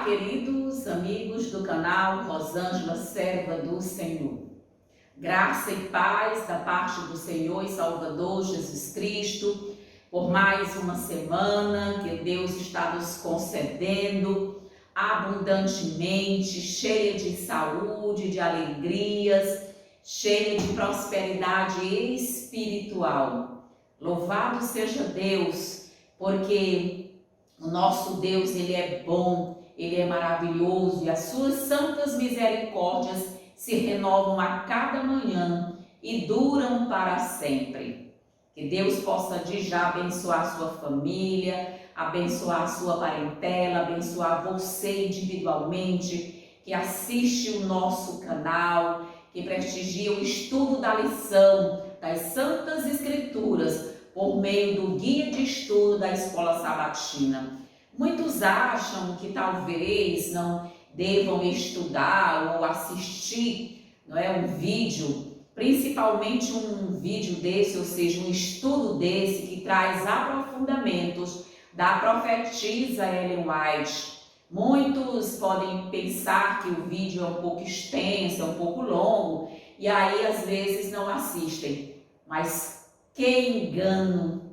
queridos amigos do canal Rosângela, serva do Senhor. Graça e paz da parte do Senhor e Salvador Jesus Cristo, por mais uma semana que Deus está nos concedendo abundantemente, cheia de saúde, de alegrias, cheia de prosperidade espiritual. Louvado seja Deus, porque o nosso Deus, Ele é bom, Ele é maravilhoso e as suas santas misericórdias se renovam a cada manhã e duram para sempre. Que Deus possa já abençoar a sua família, abençoar a sua parentela, abençoar você individualmente, que assiste o nosso canal, que prestigia o estudo da lição das Santas Escrituras, por meio do guia de estudo da Escola Sabatina. Muitos acham que talvez não devam estudar ou assistir, um vídeo, principalmente um vídeo desse, ou seja, um estudo desse que traz aprofundamentos da profetisa Ellen White. Muitos podem pensar que o vídeo é um pouco extenso, é um pouco longo, e aí às vezes não assistem, mas que engano!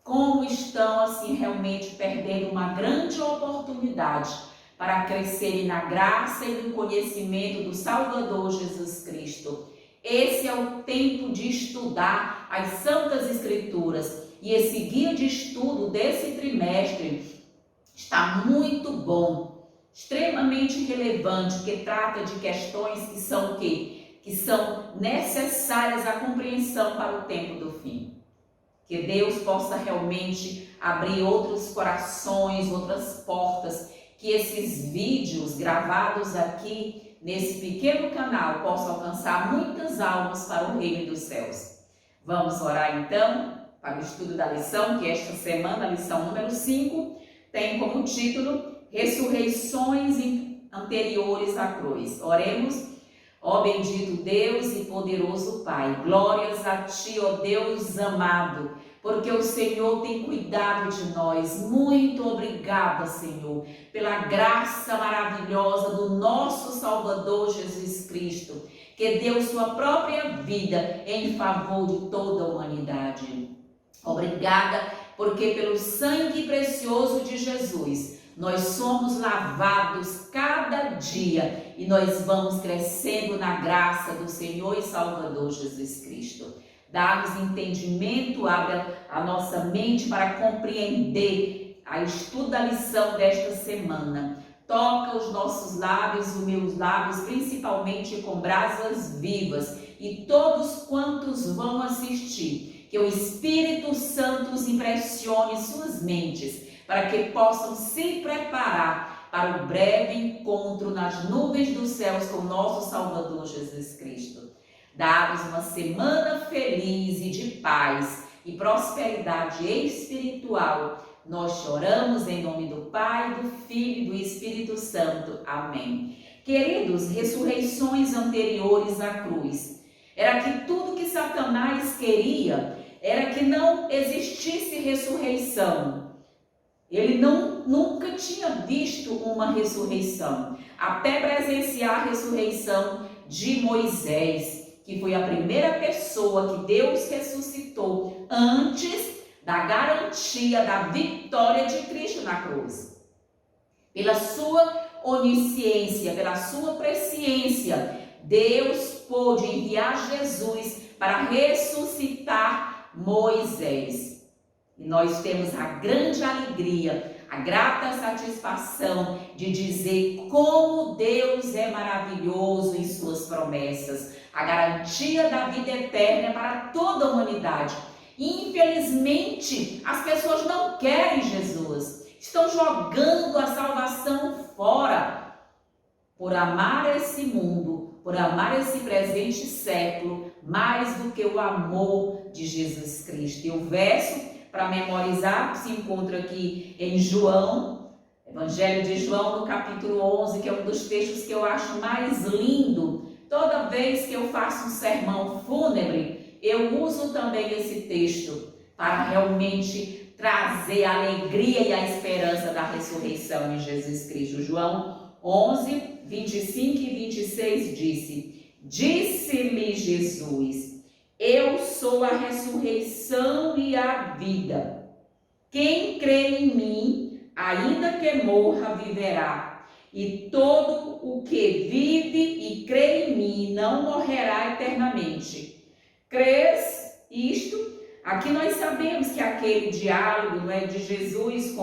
Como estão assim realmente perdendo uma grande oportunidade para crescerem na graça e no conhecimento do Salvador Jesus Cristo. Esse é o tempo de estudar as Santas Escrituras e esse guia de estudo desse trimestre está muito bom, extremamente relevante, que trata de questões que são o quê? Que são necessárias à compreensão para o tempo do fim. Que Deus possa realmente abrir outros corações, outras portas, que esses vídeos gravados aqui nesse pequeno canal possam alcançar muitas almas para o reino dos céus. Vamos orar então para o estudo da lição, que esta semana, a lição número 5, tem como título Ressurreições anteriores à cruz. Oremos. Ó bendito Deus e poderoso Pai, glórias a Ti, ó Deus amado, porque o Senhor tem cuidado de nós. Muito obrigada, Senhor, pela graça maravilhosa do nosso Salvador Jesus Cristo, que deu sua própria vida em favor de toda a humanidade. Obrigada, porque pelo sangue precioso de Jesus, nós somos lavados cada dia e nós vamos crescendo na graça do Senhor e Salvador Jesus Cristo. Dá-nos entendimento, abre a nossa mente para compreender a estudo da lição desta semana. Toca os nossos lábios, os meus lábios, principalmente com brasas vivas, e todos quantos vão assistir, que o Espírito Santo os impressione suas mentes, para que possam se preparar para o breve encontro nas nuvens dos céus com nosso Salvador Jesus Cristo. Dá-nos uma semana feliz e de paz e prosperidade espiritual. Nós choramos em nome do Pai, do Filho e do Espírito Santo. Amém. Queridos, ressurreições anteriores à cruz. Era que tudo que Satanás queria era que não existisse ressurreição. Ele nunca tinha visto uma ressurreição, até presenciar a ressurreição de Moisés, que foi a primeira pessoa que Deus ressuscitou antes da garantia da vitória de Cristo na cruz. Pela sua onisciência, pela sua presciência, Deus pôde enviar Jesus para ressuscitar Moisés. E nós temos a grande alegria, a grata satisfação de dizer como Deus é maravilhoso em suas promessas. A garantia da vida eterna para toda a humanidade. Infelizmente, as pessoas não querem Jesus. Estão jogando a salvação fora. Por amar esse mundo, por amar esse presente século, mais do que o amor de Jesus Cristo. E o verso para memorizar se encontra aqui em João, Evangelho de João, no capítulo 11, que é um dos textos que eu acho mais lindo. Toda vez que eu faço um sermão fúnebre, eu uso também esse texto para realmente trazer a alegria e a esperança da ressurreição em Jesus Cristo. João 11, 25 e 26 disse-lhe Jesus: eu sou a ressurreição e a vida. Quem crê em mim, ainda que morra, viverá. E todo o que vive e crê em mim não morrerá eternamente. Crês isto? Aqui nós sabemos que aquele diálogo, não é, de Jesus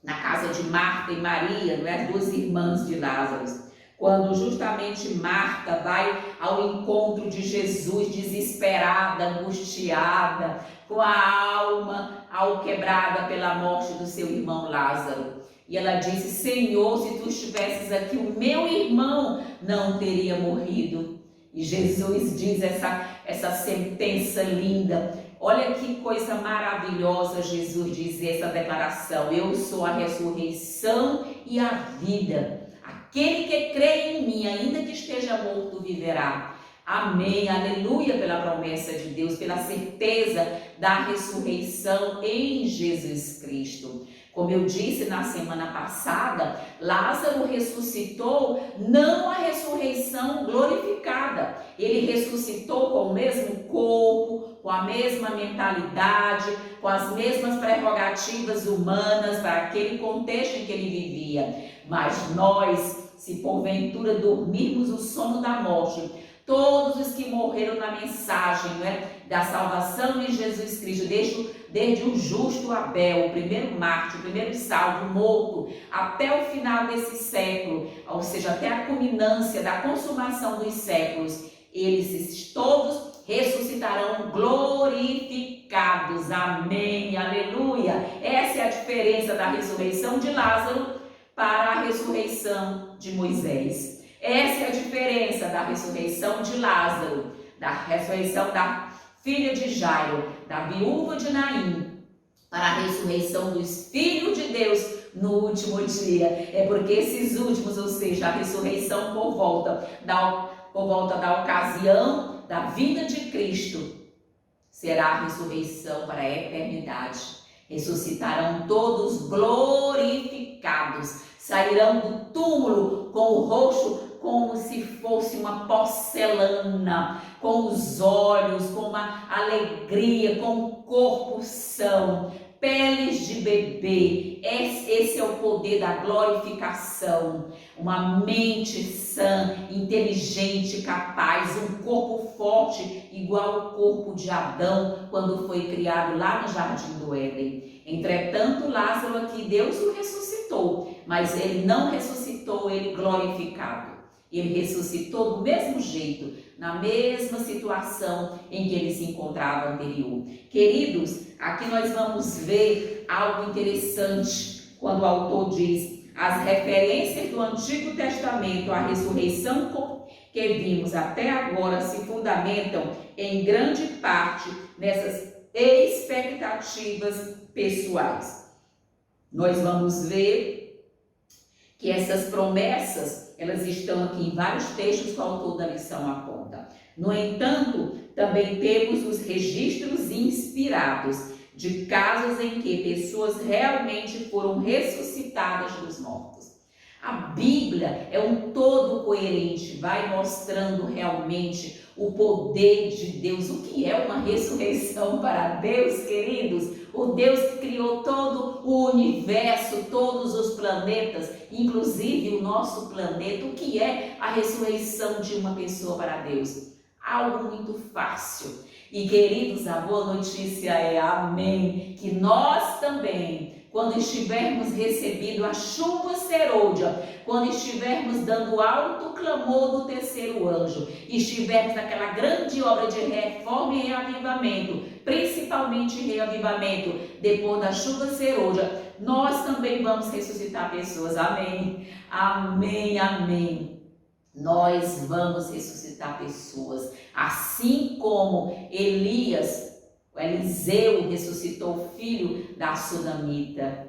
na casa de Marta e Maria, não é, as duas irmãs de Lázaro, quando justamente Marta vai ao encontro de Jesus desesperada, angustiada, com a alma alquebrada pela morte do seu irmão Lázaro. E ela disse: Senhor, se tu estivesses aqui, o meu irmão não teria morrido. E Jesus diz essa sentença linda. Olha que coisa maravilhosa Jesus diz essa declaração: eu sou a ressurreição e a vida. Aquele que crê em mim, ainda que esteja morto, viverá. Amém, aleluia, pela promessa de Deus, pela certeza da ressurreição em Jesus Cristo. Como eu disse na semana passada, Lázaro ressuscitou, não a ressurreição glorificada. Ele ressuscitou com o mesmo corpo, com a mesma mentalidade, com as mesmas prerrogativas humanas para aquele contexto em que ele vivia. Mas nós, se porventura dormirmos o sono da morte, todos os que morreram na mensagem, não é, da salvação em Jesus Cristo, desde o justo Abel, o primeiro mártir, o primeiro salvo, morto, até o final desse século, ou seja, até a culminância da consumação dos séculos, eles todos ressuscitarão glorificados. Amém, aleluia. Essa é a diferença da ressurreição de Lázaro para a ressurreição de Moisés. Essa é a diferença da ressurreição de Lázaro, da ressurreição da filha de Jairo, da viúva de Naim, para a ressurreição dos filhos de Deus no último dia. É porque esses últimos, ou seja, a ressurreição por volta da ocasião da vinda de Cristo, será a ressurreição para a eternidade. Ressuscitarão todos glorificados, sairão do túmulo com o rosto como se fosse uma porcelana, com os olhos, com uma alegria, com o corpo são, peles de bebê. Esse é o poder da glorificação. Uma mente sã, inteligente, capaz, um corpo forte, igual ao corpo de Adão, quando foi criado lá no Jardim do Éden. Entretanto, Lázaro aqui, Deus o ressuscitou, mas ele não ressuscitou ele glorificado. Ele ressuscitou do mesmo jeito, na mesma situação em que ele se encontrava anterior. Queridos, aqui nós vamos ver algo interessante quando o autor diz: as referências do Antigo Testamento à ressurreição que vimos até agora se fundamentam em grande parte nessas expectativas pessoais. Nós vamos ver que essas promessas, elas estão aqui em vários textos que o autor da lição aponta. No entanto, também temos os registros inspirados de casos em que pessoas realmente foram ressuscitadas dos mortos. A Bíblia é um todo coerente, vai mostrando realmente o poder de Deus. O que é uma ressurreição para Deus, queridos? O Deus que criou todo o universo, todos os planetas, inclusive o nosso planeta. O que é a ressurreição de uma pessoa para Deus? Algo muito fácil. E, queridos, a boa notícia é, amém, que nós também, quando estivermos recebido a chuva serôdia, quando estivermos dando alto clamor do terceiro anjo, estivermos naquela grande obra de reforma e reavivamento, principalmente reavivamento depois da chuva serôdia, nós também vamos ressuscitar pessoas. Amém, amém, amém. Nós vamos ressuscitar pessoas, assim como Eliseu ressuscitou o filho da Sunamita.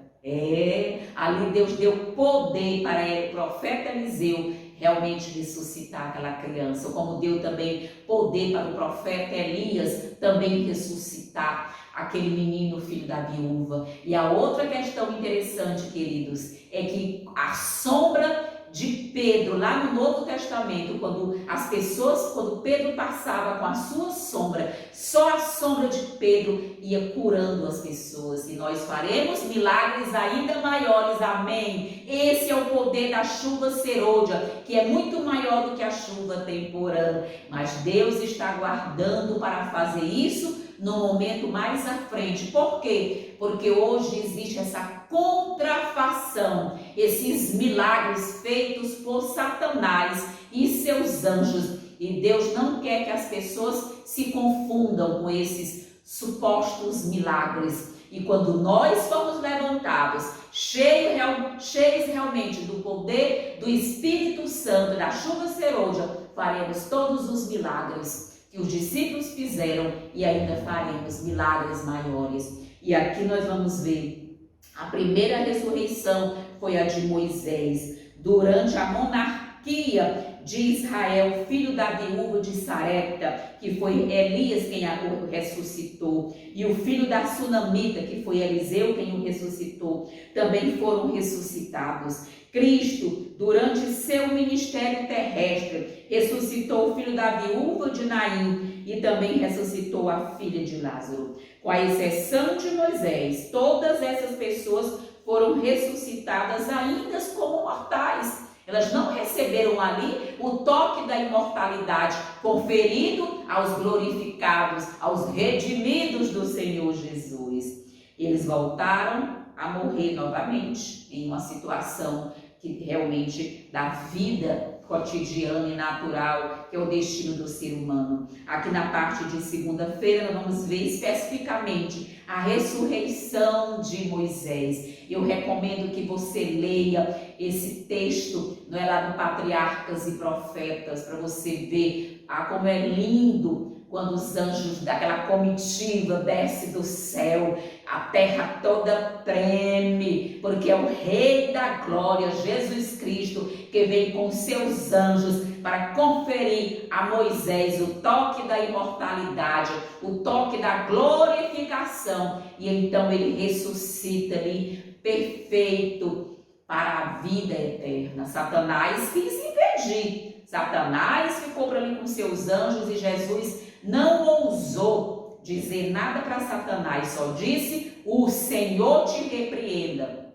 Ali Deus deu poder para ele, o profeta Eliseu, realmente ressuscitar aquela criança, como deu também poder para o profeta Elias também ressuscitar aquele menino, filho da viúva. E a outra questão interessante, queridos, é que a sombra de Pedro, lá no Novo Testamento, quando Pedro passava com a sua sombra, só a sombra de Pedro ia curando as pessoas. E nós faremos milagres ainda maiores, amém? Esse é o poder da chuva serôdia, que é muito maior do que a chuva temporã. Mas Deus está aguardando para fazer isso no momento mais à frente. Por quê? Porque hoje existe essa contrafação, esses milagres feitos por Satanás e seus anjos. E Deus não quer que as pessoas se confundam com esses supostos milagres. E quando nós formos levantados, cheios realmente do poder do Espírito Santo, da chuva serôdia, faremos todos os milagres que os discípulos fizeram e ainda faremos milagres maiores. E aqui nós vamos ver, a primeira ressurreição foi a de Moisés, durante a monarquia de Israel, filho da viúva de Sarepta, que foi Elias quem o ressuscitou, e o filho da Sunamita, que foi Eliseu quem o ressuscitou, também foram ressuscitados. Cristo, durante seu ministério terrestre, ressuscitou o filho da viúva de Naim e também ressuscitou a filha de Lázaro. Com a exceção de Moisés, todas essas pessoas foram ressuscitadas ainda como mortais. Elas não receberam ali o toque da imortalidade conferido aos glorificados, aos redimidos do Senhor Jesus. Eles voltaram a morrer novamente em uma situação que realmente da vida cotidiana e natural, que é o destino do ser humano. Aqui na parte de segunda-feira nós vamos ver especificamente a ressurreição de Moisés. Eu recomendo que você leia esse texto, não é, lá no Patriarcas e Profetas, para você ver como é lindo quando os anjos daquela comitiva descem do céu, a terra toda treme, porque é o Rei da Glória, Jesus Cristo, que vem com seus anjos para conferir a Moisés o toque da imortalidade, o toque da glorificação, e então ele ressuscita ali perfeito para a vida eterna. Satanás quis impedir, Satanás ficou para ali com seus anjos e Jesus não ousou dizer nada para Satanás, só disse: o Senhor te repreenda.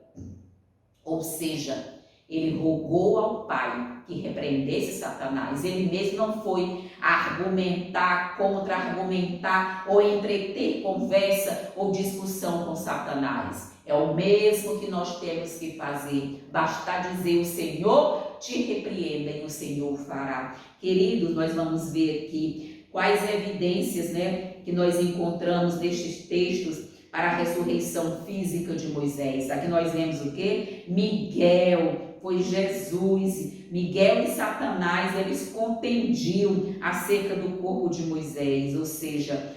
Ou seja, ele rogou ao Pai que repreendesse Satanás. Ele mesmo não foi argumentar, contra-argumentar ou entreter conversa ou discussão com Satanás. É o mesmo que nós temos que fazer. Basta dizer: o Senhor te repreenda, e o Senhor fará. Queridos, nós vamos ver aqui quais evidências, que nós encontramos nestes textos para a ressurreição física de Moisés. Aqui nós vemos o quê? Miguel, foi Jesus. Miguel e Satanás, eles contendiam acerca do corpo de Moisés, ou seja,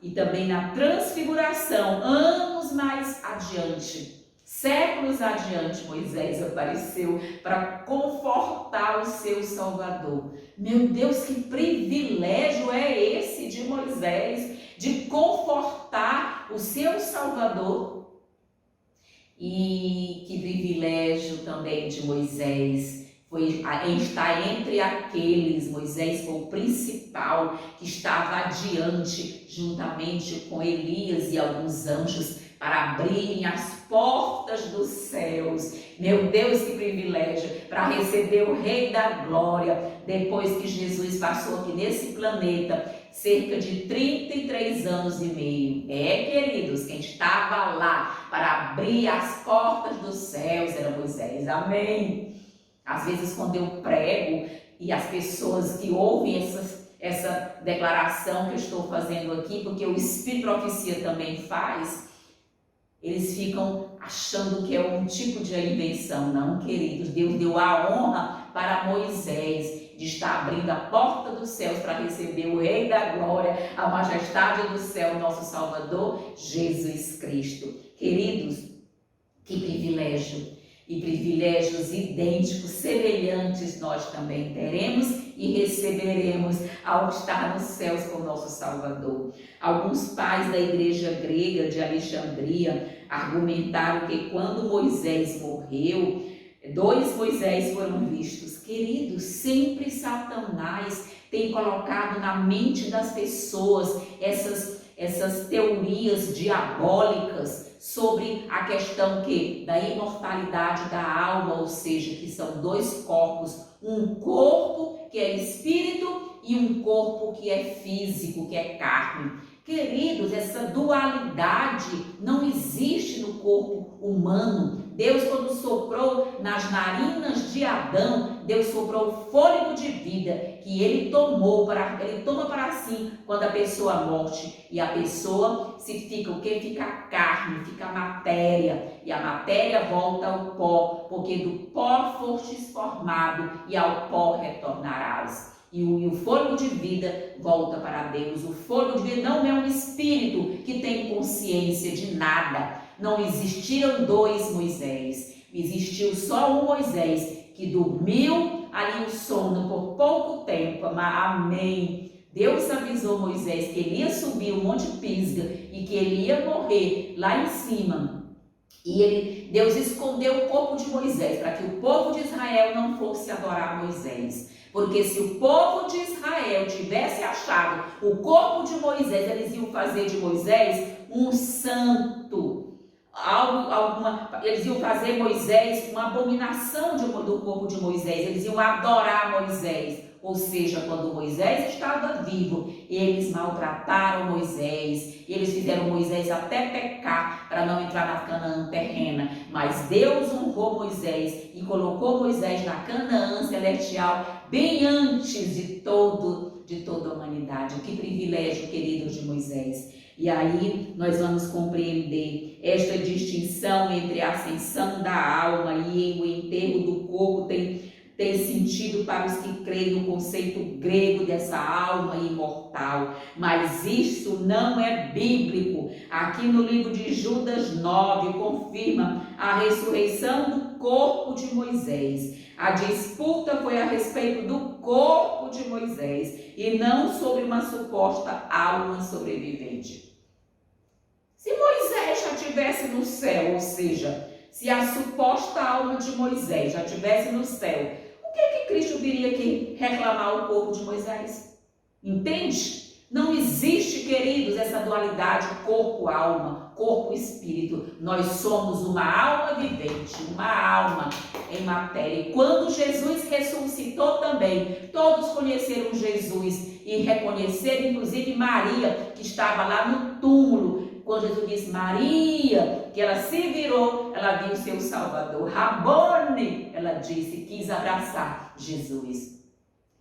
e também na transfiguração, anos mais adiante, séculos adiante, Moisés apareceu para confortar o seu Salvador. Meu Deus, que privilégio é esse de Moisés, de confortar o seu Salvador. E que privilégio também de Moisés foi estar entre aqueles. Moisés foi o principal que estava adiante, juntamente com Elias e alguns anjos, para abrirem as portas dos céus. Meu Deus, que privilégio, para receber o Rei da Glória, depois que Jesus passou aqui nesse planeta, cerca de 33 anos e meio. Queridos, quem estava lá para abrir as portas dos céus era Moisés, amém? Às vezes, quando eu prego e as pessoas que ouvem essa declaração que eu estou fazendo aqui, porque o Espírito Profecia também faz, eles ficam achando que é um tipo de invenção. Não, queridos, Deus deu a honra para Moisés de estar abrindo a porta dos céus para receber o Rei da Glória, a majestade do céu, nosso Salvador, Jesus Cristo. Queridos, que privilégio! E privilégios idênticos, semelhantes, nós também teremos e receberemos ao estar nos céus com o nosso Salvador. Alguns pais da igreja grega de Alexandria argumentaram que quando Moisés morreu, 2 Moisés foram vistos. Queridos, sempre Satanás tem colocado na mente das pessoas essas teorias diabólicas sobre a questão da imortalidade da alma, ou seja, que são 2 corpos, um corpo que é espírito e um corpo que é físico, que é carne. Queridos, essa dualidade não existe no corpo humano. Deus, quando soprou nas narinas de Adão, Deus soprou o fôlego de vida que ele toma para si quando a pessoa morre. E a pessoa fica o quê? Fica carne, fica matéria. E a matéria volta ao pó, porque do pó fostes formado e ao pó retornarás. E o fôlego de vida volta para Deus. O fôlego de vida não é um espírito que tem consciência de nada. Não existiram 2 Moisés. Existiu só um Moisés que dormiu ali o sono por pouco tempo. Amém. Deus avisou Moisés que ele ia subir o Monte Pisga e que ele ia morrer lá em cima. E Deus escondeu o corpo de Moisés para que o povo de Israel não fosse adorar Moisés. Porque se o povo de Israel tivesse achado o corpo de Moisés, eles iam fazer de Moisés um santo. Eles iam fazer Moisés uma abominação do corpo de Moisés. Eles iam adorar Moisés. Ou seja, quando Moisés estava vivo, eles maltrataram Moisés, eles fizeram Moisés até pecar para não entrar na Canaã terrena. Mas Deus honrou Moisés e colocou Moisés na Canaã celestial bem antes de toda a humanidade. Que privilégio, queridos, de Moisés. E aí nós vamos compreender esta distinção entre a ascensão da alma e o enterro do corpo tem sentido para os que creem no conceito grego dessa alma imortal, mas isso não é bíblico. Aqui no livro de Judas 9 confirma a ressurreição do corpo de Moisés. A disputa foi a respeito do corpo de Moisés e não sobre uma suposta alma sobrevivente. Se Moisés já estivesse no céu, ou seja, se a suposta alma de Moisés já estivesse no céu, por que Cristo viria aqui reclamar o corpo de Moisés? Entende? Não existe, queridos, essa dualidade corpo-alma, corpo-espírito. Nós somos uma alma vivente, uma alma em matéria. E quando Jesus ressuscitou também, todos conheceram Jesus e reconheceram, inclusive Maria, que estava lá no túmulo. Quando Jesus disse Maria, que ela se virou, ela viu seu Salvador. Rabone, ela disse, quis abraçar Jesus.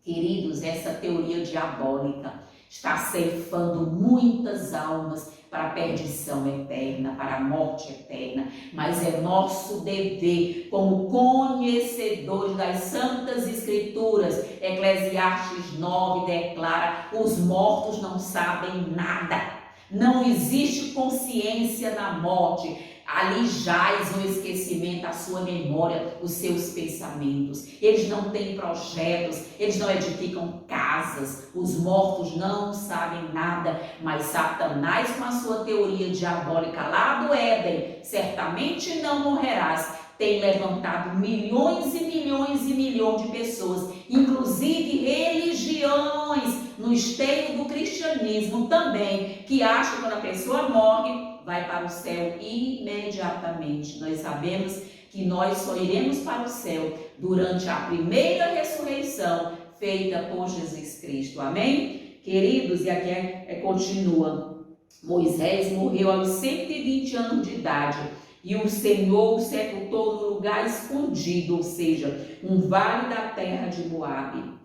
Queridos, essa teoria diabólica está ceifando muitas almas para a perdição eterna, para a morte eterna. Mas é nosso dever, como conhecedores das Santas Escrituras, Eclesiastes 9 declara, os mortos não sabem nada. Não existe consciência na morte. Ali jaz o esquecimento, a sua memória, os seus pensamentos. Eles não têm projetos, eles não edificam casas. Os mortos não sabem nada. Mas Satanás, com a sua teoria diabólica lá do Éden, certamente não morrerás, tem levantado milhões e milhões e milhões de pessoas, inclusive religiões, no esteio do cristianismo também, que acham que quando a pessoa morre, vai para o céu imediatamente. Nós sabemos que nós só iremos para o céu durante a primeira ressurreição feita por Jesus Cristo. Amém? Queridos, e aqui continua. Moisés morreu aos 120 anos de idade. E o Senhor o sepultou no lugar escondido, ou seja, um vale da terra de Moabe.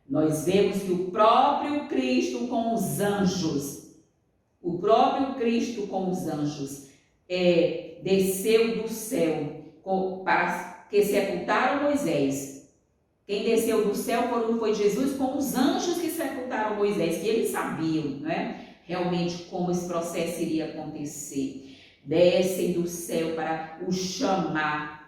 Nós vemos que o próprio Cristo com os anjos, desceu do céu para que sepultaram Moisés. Quem desceu do céu foi Jesus com os anjos que sepultaram Moisés, que eles sabiam, né, realmente como esse processo iria acontecer. Descem do céu para o chamar.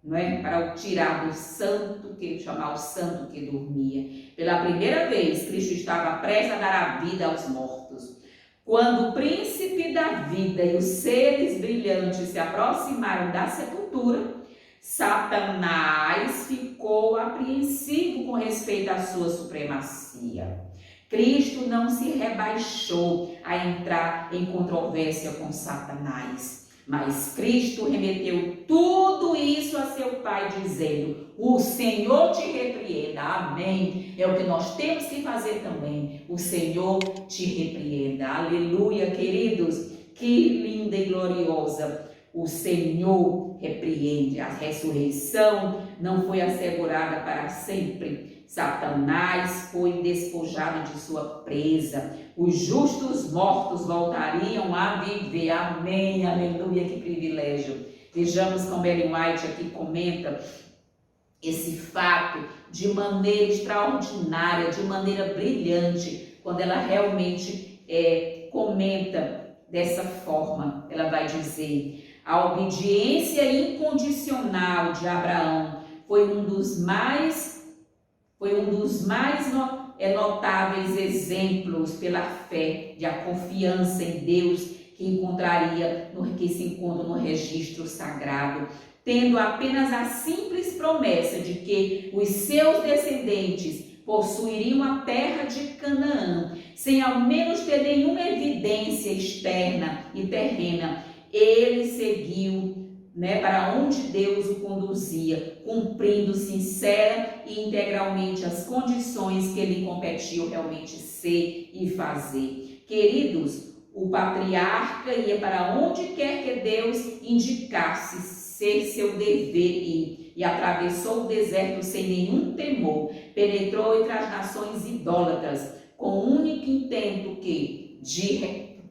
não é? Para o tirar do santo, chamar o santo que dormia. Pela primeira vez, Cristo estava prestes a dar a vida aos mortos. Quando o príncipe da vida e os seres brilhantes se aproximaram da sepultura, Satanás ficou apreensivo com respeito à sua supremacia. Cristo não se rebaixou a entrar em controvérsia com Satanás, mas Cristo remeteu tudo isso a seu Pai, dizendo: o Senhor te repreenda. Amém. É o que nós temos que fazer também. O Senhor te repreenda. Aleluia, queridos. Que linda e gloriosa. O Senhor repreende. A ressurreição não foi assegurada para sempre. Satanás foi despojado de sua presa. Os justos mortos voltariam a viver. Amém, aleluia, que privilégio. Vejamos como Ellen White aqui comenta esse fato de maneira extraordinária, de maneira brilhante, quando ela realmente comenta dessa forma. Ela vai dizer: a obediência incondicional de Abraão foi um dos mais notáveis exemplos pela fé, de a confiança em Deus que se encontra no registro sagrado, tendo apenas a simples promessa de que os seus descendentes possuiriam a terra de Canaã, sem ao menos ter nenhuma evidência externa e terrena. Ele seguiu para onde Deus o conduzia, cumprindo sincera e integralmente as condições que lhe competiu realmente ser e fazer. Queridos, o patriarca ia para onde quer que Deus indicasse ser seu dever ir, e atravessou o deserto sem nenhum temor, penetrou entre as nações idólatras, com o único intento que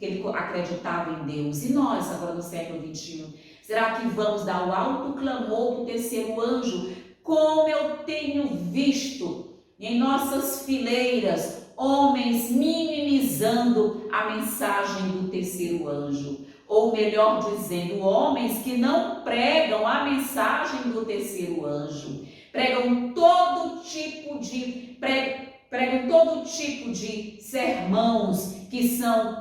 ele acreditava em Deus. E nós, agora no século XXI, será que vamos dar o alto clamor do terceiro anjo? Como eu tenho visto em nossas fileiras homens minimizando a mensagem do terceiro anjo. Ou melhor dizendo, homens que não pregam a mensagem do terceiro anjo. Pregam todo tipo de sermãos que são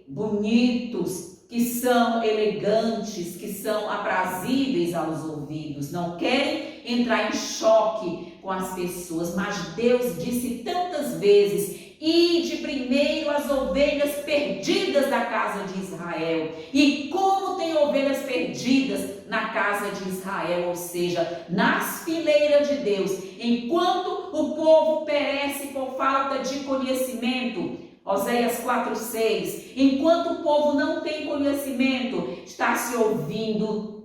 bonitos, que são elegantes, que são aprazíveis aos ouvidos. Não querem entrar em choque com as pessoas, mas Deus disse tantas vezes: ide primeiro as ovelhas perdidas da casa de Israel. E como tem ovelhas perdidas na casa de Israel, ou seja, nas fileiras de Deus, enquanto o povo perece por falta de conhecimento. Oséias 4:6, enquanto o povo não tem conhecimento, está se ouvindo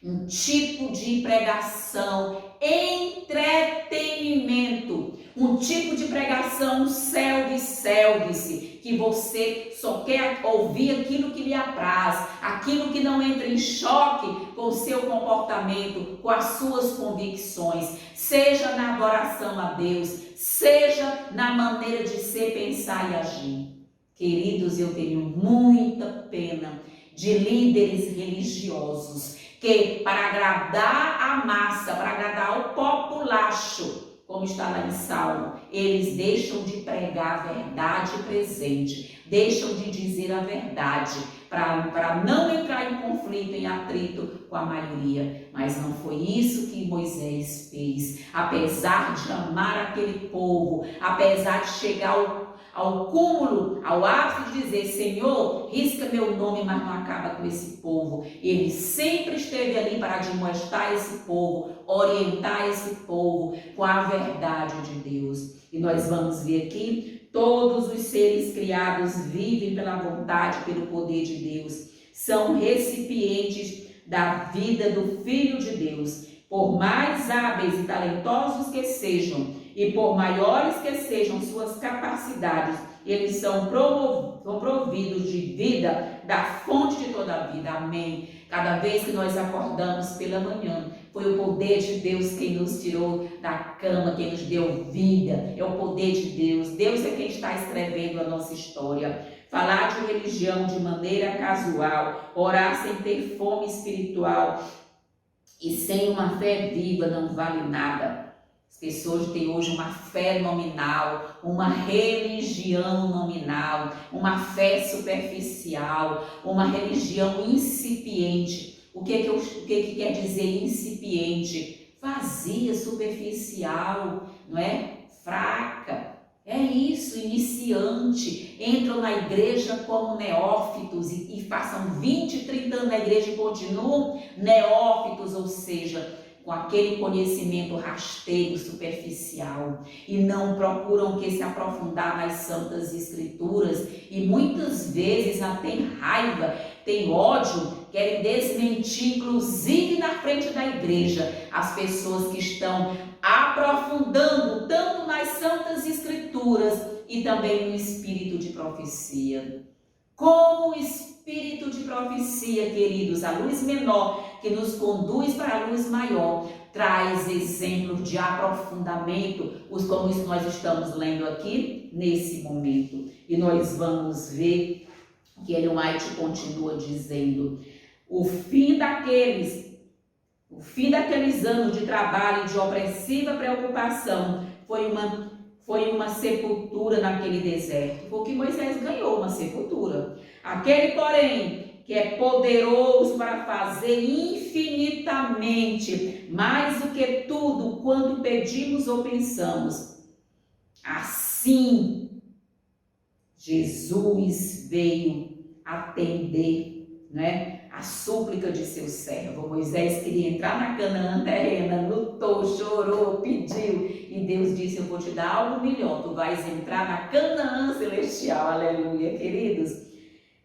um tipo de pregação, entretenimento, um tipo de pregação selve-se, que você só quer ouvir aquilo que lhe apraz, aquilo que não entra em choque com o seu comportamento, com as suas convicções, seja na adoração a Deus, seja na maneira de ser, pensar e agir. Queridos, eu tenho muita pena de líderes religiosos que, para agradar a massa, para agradar o populacho, como está lá em Salmo, eles deixam de pregar a verdade presente, deixam de dizer a verdade, para não entrar em conflito, em atrito com a maioria. Mas não foi isso que Moisés fez. Apesar de amar aquele povo, apesar de chegar ao cúmulo, ao ápice de dizer: Senhor, risca meu nome, mas não acaba com esse povo. Ele sempre esteve ali para admoestar esse povo, orientar esse povo com a verdade de Deus. E nós vamos ver aqui, todos os seres criados vivem pela vontade, pelo poder de Deus. São recipientes da vida do Filho de Deus. Por mais hábeis e talentosos que sejam, e por maiores que sejam suas capacidades, eles são providos de vida, da fonte de toda a vida. Amém. Cada vez que nós acordamos pela manhã, foi o poder de Deus quem nos tirou da cama, quem nos deu vida. É o poder de Deus. Deus é quem está escrevendo a nossa história. Falar de religião de maneira casual, orar sem ter fome espiritual, E sem uma fé viva não vale nada. As pessoas têm hoje uma fé nominal, uma religião nominal, uma fé superficial, uma religião incipiente. O que quer dizer incipiente? Vazia, superficial, não é? Fraca. É isso, iniciante. Entram na igreja como neófitos e passam 20, 30 anos na igreja e continuam neófitos, ou seja, com aquele conhecimento rasteiro, superficial, e não procuram que se aprofundar nas santas escrituras, e muitas vezes até têm raiva, têm ódio, querem desmentir, inclusive na frente da igreja, as pessoas que estão aprofundando tanto nas santas escrituras e também no espírito de profecia. Como o espírito de profecia, queridos, a luz menor que nos conduz para a luz maior, traz exemplos de aprofundamento, como isso nós estamos lendo aqui nesse momento. E nós vamos ver que Ellen White continua dizendo: o fim daqueles anos de trabalho e de opressiva preocupação foi uma sepultura naquele deserto. Foi o que Moisés ganhou, uma sepultura. Aquele, porém, que é poderoso para fazer infinitamente mais do que tudo quanto pedimos ou pensamos. Assim, Jesus veio atender, né, a súplica de seu servo. Moisés queria entrar na Canaã terrena, lutou, chorou, pediu, e Deus disse: eu vou te dar algo melhor, tu vais entrar na Canaã celestial. Aleluia, queridos.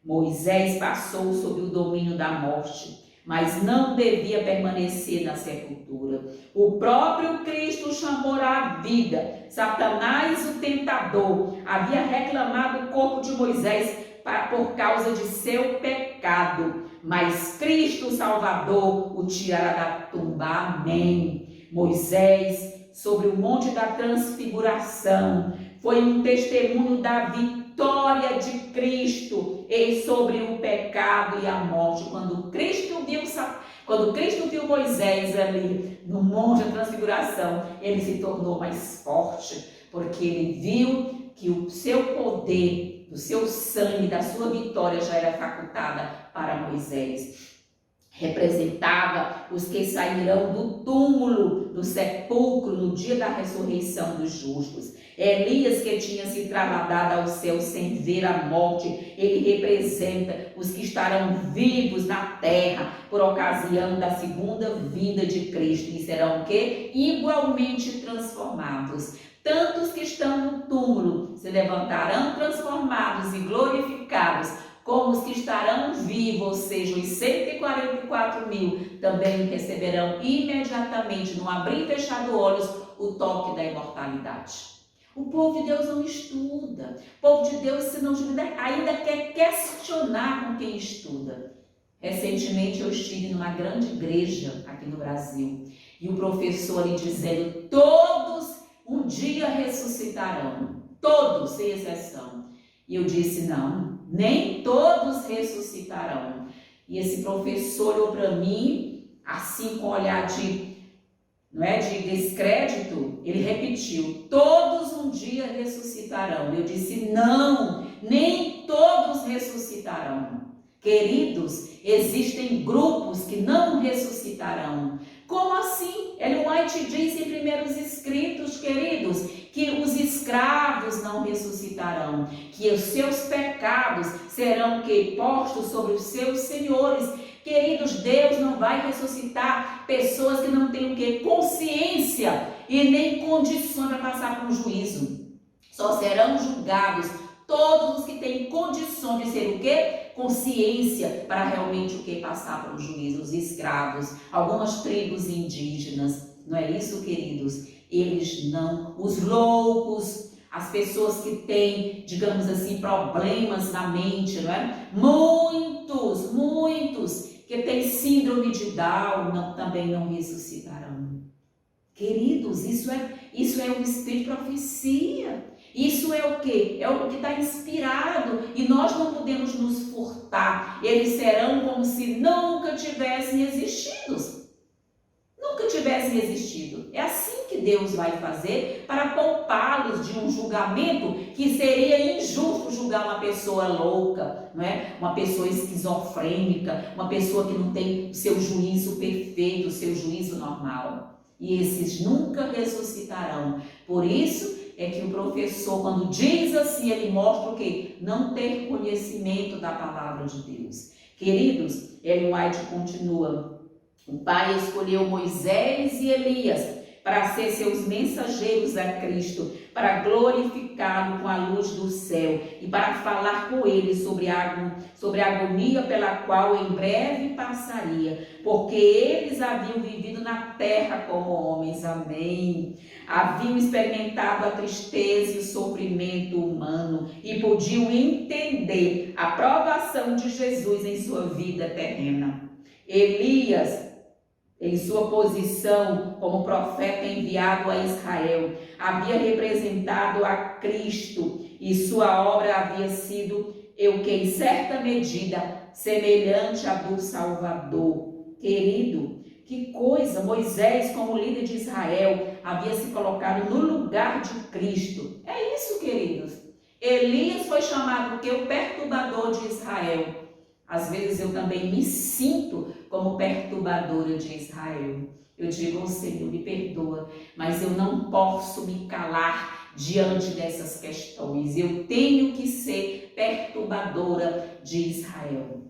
Moisés passou sob o domínio da morte, mas não devia permanecer na sepultura. O próprio Cristo chamou à vida. Satanás, o tentador, havia reclamado o corpo de Moisés por causa de seu pecado, mas Cristo Salvador o tirará da tumba. Amém. Moisés, sobre o monte da transfiguração, foi um testemunho da vitória de Cristo sobre o pecado e a morte. Quando Cristo viu Moisés ali no monte da transfiguração, ele se tornou mais forte, porque ele viu que o seu poder, do seu sangue, da sua vitória já era facultada para Moisés. Representava os que sairão do túmulo, do sepulcro, no dia da ressurreição dos justos. Elias, que tinha se trasladado ao céu sem ver a morte, ele representa os que estarão vivos na terra por ocasião da segunda vinda de Cristo, e serão o quê? Igualmente transformados. Tantos que estão no túmulo se levantarão transformados e glorificados, como os que estarão vivos, ou seja, os 144 mil, também receberão imediatamente, no abrir e fechar dos olhos, o toque da imortalidade. O povo de Deus não estuda. O povo de Deus, se não estuda, ainda quer questionar com quem estuda. Recentemente eu estive numa grande igreja aqui no Brasil, e o professor ali dizendo: todos um dia ressuscitarão, todos, sem exceção. E eu disse: não, nem todos ressuscitarão. E esse professor olhou para mim, assim com um olhar de descrédito, ele repetiu: todos um dia ressuscitarão. Eu disse: não, nem todos ressuscitarão. Queridos, existem grupos que não ressuscitarão. Como assim? Ellen White diz em primeiros escritos, queridos, que os escravos não ressuscitarão, que os seus pecados serão postos sobre os seus senhores. Queridos, Deus não vai ressuscitar pessoas que não têm consciência e nem condições para passar por um juízo. Só serão julgados todos os que têm condições de ser consciência para realmente passar por um juízo. Os escravos, algumas tribos indígenas, não é isso, queridos? Eles não, os loucos, as pessoas que têm, digamos assim, problemas na mente, não é? Muitos que têm síndrome de Down também não ressuscitarão. Queridos, isso é um espírito de profecia. Isso é o quê? É o que está inspirado, e nós não podemos nos furtar. Eles serão como se nunca tivessem existido. nunca tivessem existido. É assim que Deus vai fazer para poupá-los de um julgamento que seria injusto julgar uma pessoa louca, não é? Uma pessoa esquizofrênica, uma pessoa que não tem o seu juízo perfeito, o seu juízo normal. E esses nunca ressuscitarão. Por isso é que o professor, quando diz assim, ele mostra o quê? Não ter conhecimento da palavra de Deus. Queridos, Ellen White continua: o Pai escolheu Moisés e Elias para ser seus mensageiros a Cristo, para glorificá-lo com a luz do céu e para falar com ele sobre a agonia pela qual em breve passaria, porque eles haviam vivido na terra como homens, amém. Haviam experimentado a tristeza e o sofrimento humano e podiam entender a provação de Jesus em sua vida terrena. Elias, em sua posição como profeta enviado a Israel, havia representado a Cristo e sua obra havia sido, em certa medida, semelhante à do Salvador. Querido, que coisa! Moisés, como líder de Israel, havia se colocado no lugar de Cristo. É isso, queridos. Elias foi chamado porque o perturbador de Israel. Às vezes eu também me sinto como perturbadora de Israel. Eu digo ao Senhor, me perdoa, mas eu não posso me calar diante dessas questões. Eu tenho que ser perturbadora de Israel.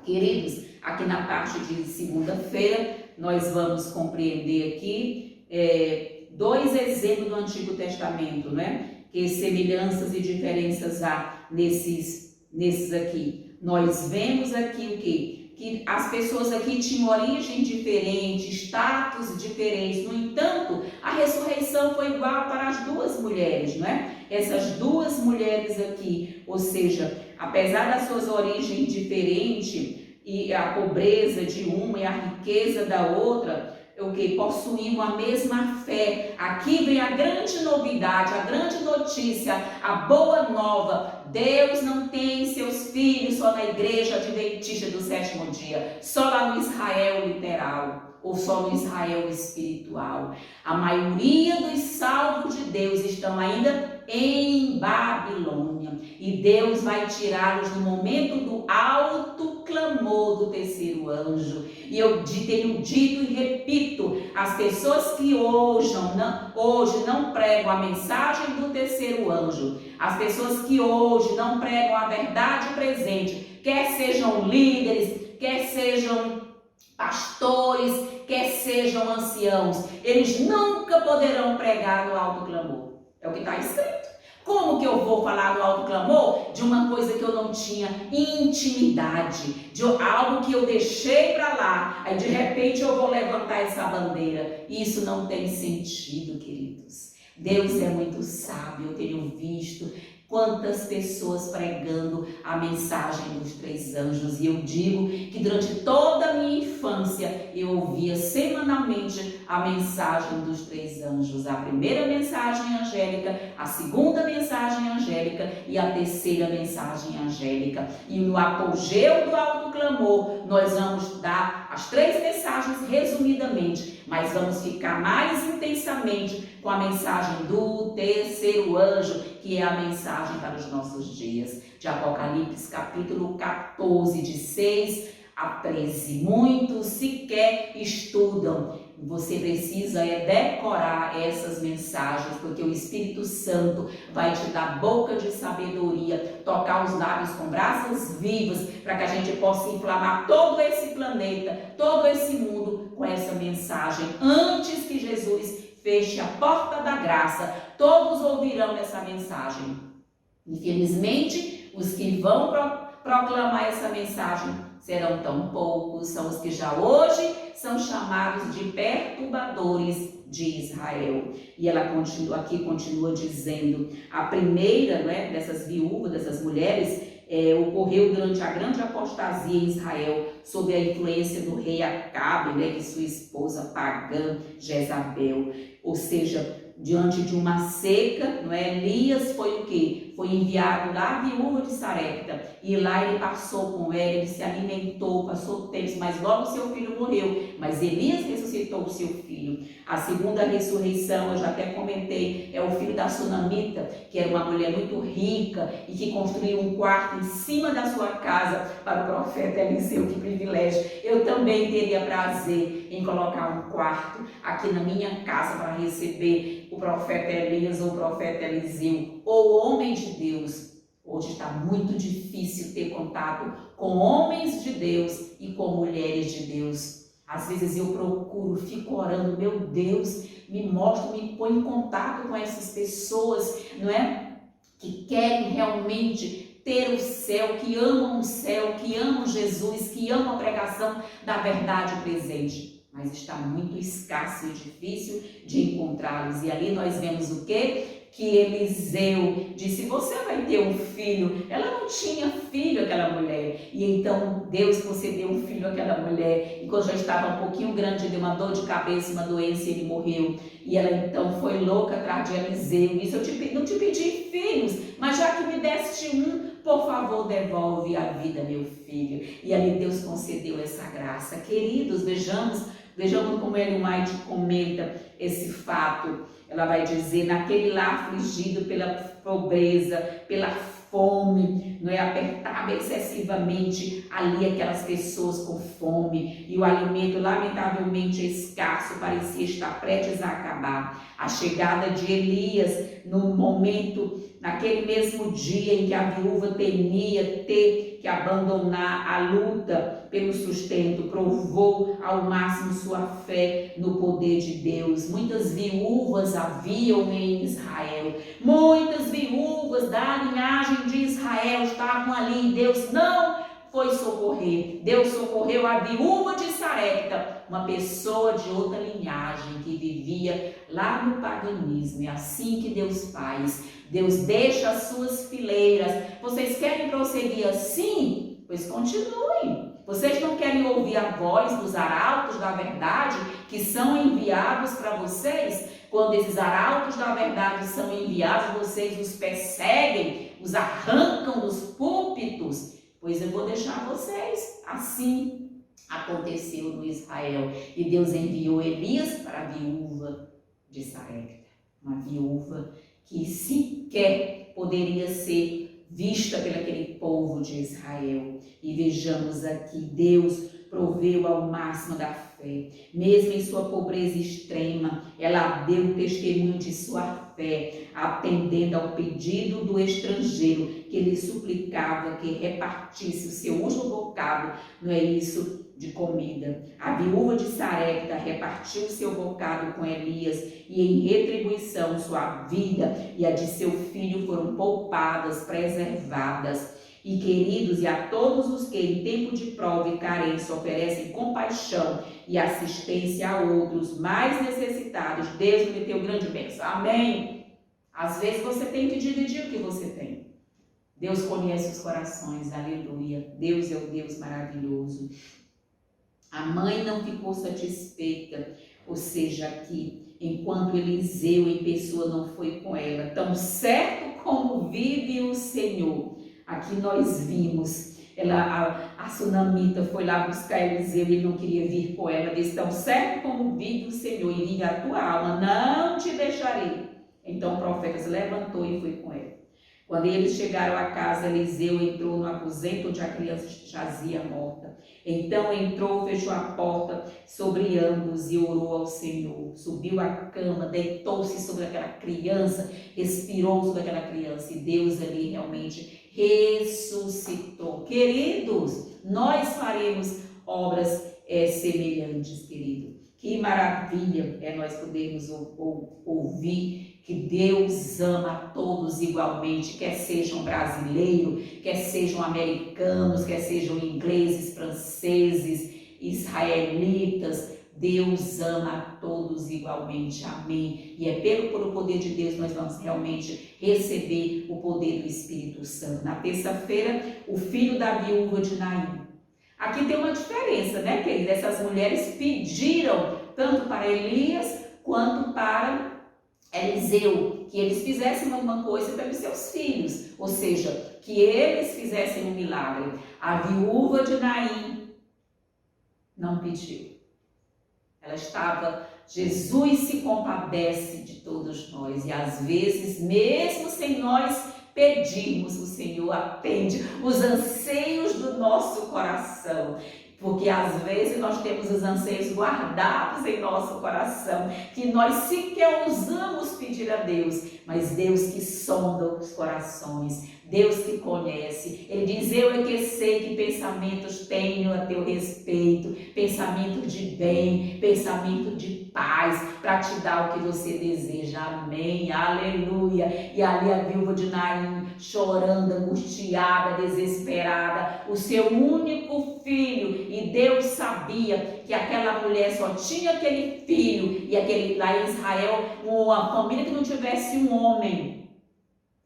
Queridos, aqui na parte de segunda-feira, nós vamos compreender aqui dois exemplos do Antigo Testamento, né? Que semelhanças e diferenças há nesses aqui. Nós vemos aqui o quê? Que as pessoas aqui tinham origem diferente, status diferentes. No entanto, a ressurreição foi igual para as duas mulheres, não é? Essas duas mulheres aqui, ou seja, apesar das suas origens diferentes e a pobreza de uma e a riqueza da outra, possuíam a mesma fé. Aqui vem a grande novidade, a grande notícia, a boa nova. Deus não tem seus filhos só na igreja adventista do sétimo dia, só lá no Israel literal, ou só no Israel espiritual. A maioria dos salvos de Deus estão ainda em Babilônia, e Deus vai tirá-los no momento do alto clamor do terceiro anjo. E eu tenho dito e repito, as pessoas que hoje não pregam a mensagem do terceiro anjo, as pessoas que hoje não pregam a verdade presente, quer sejam líderes, quer sejam pastores, quer sejam anciãos, eles nunca poderão pregar no alto clamor. É o que está escrito. Como que eu vou falar no alto clamor de uma coisa que eu não tinha intimidade, de algo que eu deixei para lá, aí de repente eu vou levantar essa bandeira? Isso não tem sentido, queridos. Deus é muito sábio. Eu tenho visto quantas pessoas pregando a mensagem dos três anjos, e eu digo que durante toda a minha infância eu ouvia semanalmente a mensagem dos três anjos, a primeira mensagem angélica, a segunda mensagem angélica e a terceira mensagem angélica. E no apogeu do alto clamor nós vamos dar as três mensagens resumidamente, mas vamos ficar mais intensamente com a mensagem do terceiro anjo, que é a mensagem para os nossos dias, de Apocalipse capítulo 14, de 6 a 13. Muitos sequer estudam. Você precisa decorar essas mensagens, porque o Espírito Santo vai te dar boca de sabedoria, tocar os lábios com brasas vivas, para que a gente possa inflamar todo esse planeta, todo esse mundo com essa mensagem. Antes que Jesus feche a porta da graça, todos ouvirão essa mensagem. Infelizmente, os que vão proclamar essa mensagem serão tão poucos, são os que já hoje são chamados de perturbadores de Israel. E ela continua dizendo, a primeira, dessas viúvas, dessas mulheres, ocorreu durante a grande apostasia em Israel, sob a influência do rei Acabe, e sua esposa pagã Jezabel. Ou seja, diante de uma seca, Elias foi o quê? foi enviado lá, a viúva de Sarepta, e lá ele passou com ela, ele se alimentou, passou tempos, mas logo seu filho morreu. Mas Elias ressuscitou o seu filho. A segunda ressurreição, eu já até comentei, é o filho da Sunamita, que era uma mulher muito rica e que construiu um quarto em cima da sua casa para o profeta Eliseu. Que privilégio! Eu também teria prazer em colocar um quarto aqui na minha casa para receber o profeta Elias ou o profeta Eliseu, ou homem de Deus. Hoje está muito difícil ter contato com homens de Deus e com mulheres de Deus. Às vezes eu procuro, fico orando, meu Deus, me mostra, me põe em contato com essas pessoas, não é? Que querem realmente ter o céu, que amam o céu, que amam Jesus, que amam a pregação da verdade presente. Mas está muito escasso e difícil de encontrá-los. E ali nós vemos o quê? Que Eliseu disse, você vai ter um filho. Ela não tinha filho, aquela mulher. E então Deus concedeu um filho àquela mulher. E quando já estava um pouquinho grande, deu uma dor de cabeça, uma doença, e ele morreu. E ela então foi louca atrás de Eliseu. Disse, não te pedi filhos, mas já que me deste um, por favor, devolve a vida, meu filho. E ali Deus concedeu essa graça. Queridos, vejamos como Ellen White comenta esse fato. Ela vai dizer, naquele lar afligido pela pobreza, pela fome, não é? Apertava excessivamente ali aquelas pessoas com fome, e o alimento lamentavelmente escasso parecia estar prestes a acabar. A chegada de Elias, no momento, naquele mesmo dia em que a viúva temia ter que abandonar a luta pelo sustento, provou ao máximo sua fé no poder de Deus. Muitas viúvas haviam em Israel, muitas viúvas da linhagem de Israel estavam ali, e Deus não foi socorrer. Deus socorreu a viúva de Sarepta, uma pessoa de outra linhagem que vivia lá no paganismo. É assim que Deus faz. Deus deixa as suas fileiras. Vocês querem prosseguir assim? Pois continuem. Vocês não querem ouvir a voz dos arautos da verdade que são enviados para vocês? Quando esses arautos da verdade são enviados, vocês os perseguem, os arrancam dos púlpitos. Pois eu vou deixar vocês. Assim aconteceu no Israel. E Deus enviou Elias para a viúva de Sarepta. Uma viúva que sequer poderia ser vista pelaquele povo de Israel. E vejamos aqui, Deus proveu ao máximo da fé. Mesmo em sua pobreza extrema, ela deu testemunho de sua fé, atendendo ao pedido do estrangeiro, que lhe suplicava que repartisse o seu último bocado, não é isso, de comida. A viúva de Sarepta repartiu seu bocado com Elias, e em retribuição sua vida e a de seu filho foram poupadas, preservadas. E queridos, e a todos os que em tempo de prova e carência oferecem compaixão e assistência a outros mais necessitados, Deus lhe deu grande bênção. Amém? Às vezes você tem que dividir o que você tem. Deus conhece os corações, aleluia. Deus é o Deus maravilhoso. A mãe não ficou satisfeita, ou seja, que enquanto Eliseu em pessoa não foi com ela, tão certo como vive o Senhor. Aqui nós vimos, a sunamita foi lá buscar Eliseu e ele não queria vir com ela. Disse, tão certo como vive o Senhor e vive a tua alma, não te deixarei. Então o profeta se levantou e foi com ela. Quando eles chegaram à casa, Eliseu entrou no aposento onde a criança jazia morta. Então entrou, fechou a porta sobre ambos e orou ao Senhor. Subiu à cama, deitou-se sobre aquela criança, respirou sobre aquela criança, e Deus ali realmente ressuscitou. Queridos, nós faremos obras semelhantes, querido. Que maravilha é nós podermos ouvir que Deus ama a todos igualmente, quer sejam brasileiros, quer sejam americanos, quer sejam ingleses, franceses, israelitas. Deus ama a todos igualmente, amém. E é pelo poder de Deus nós vamos realmente receber o poder do Espírito Santo. Na terça-feira, o filho da viúva de Naim. Aqui tem uma diferença, né, querida? Essas mulheres pediram tanto para Elias quanto para Eliseu que eles fizessem alguma coisa pelos seus filhos, ou seja, que eles fizessem um milagre. A viúva de Naim não pediu. Ela estava, Jesus se compadece de todos nós, e às vezes, mesmo sem nós pedirmos, o Senhor atende os anseios do nosso coração. Porque às vezes nós temos os anseios guardados em nosso coração, que nós sequer ousamos pedir a Deus, mas Deus que sonda os corações, Deus que conhece. Ele diz: eu é que sei que pensamentos tenho a teu respeito, pensamento de bem, pensamento de paz, para te dar o que você deseja. Amém, aleluia. E ali a viúva de Naim, chorando, angustiada, desesperada, o seu único filho, e Deus sabia que aquela mulher só tinha aquele filho, e lá em Israel, uma família que não tivesse um homem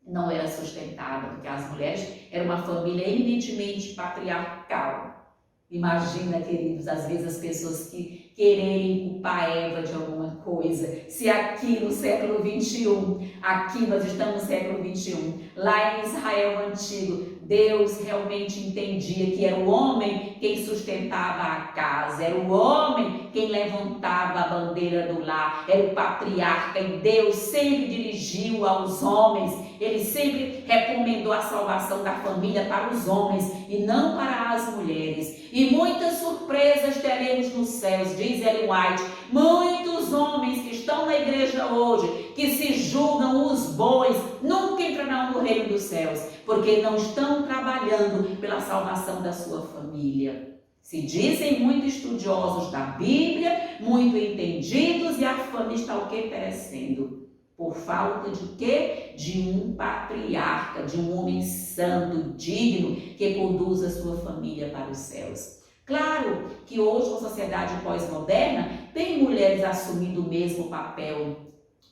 não era sustentada, porque as mulheres eram uma família eminentemente patriarcal. Imagina, queridos, às vezes as pessoas que quererem culpar Eva de alguma coisa. Se aqui no século 21, aqui nós estamos no século 21, lá em Israel antigo, Deus realmente entendia que era o homem quem sustentava a casa, era o homem quem levantava a bandeira do lar, era o patriarca, e Deus sempre dirigiu aos homens, ele sempre recomendou a salvação da família para os homens e não para as mulheres. E muitas surpresas teremos nos céus, diz Ellen White. Muitos homens que estão na igreja hoje, que se julgam os bons, nunca entrarão no reino dos céus, porque não estão trabalhando pela salvação da sua família. Se dizem muito estudiosos da Bíblia, muito entendidos, e a família está o que? Perecendo. Por falta de quê? De um patriarca, de um homem santo, digno, que conduza a sua família para os céus. Claro que hoje, na sociedade pós-moderna, tem mulheres assumindo o mesmo papel,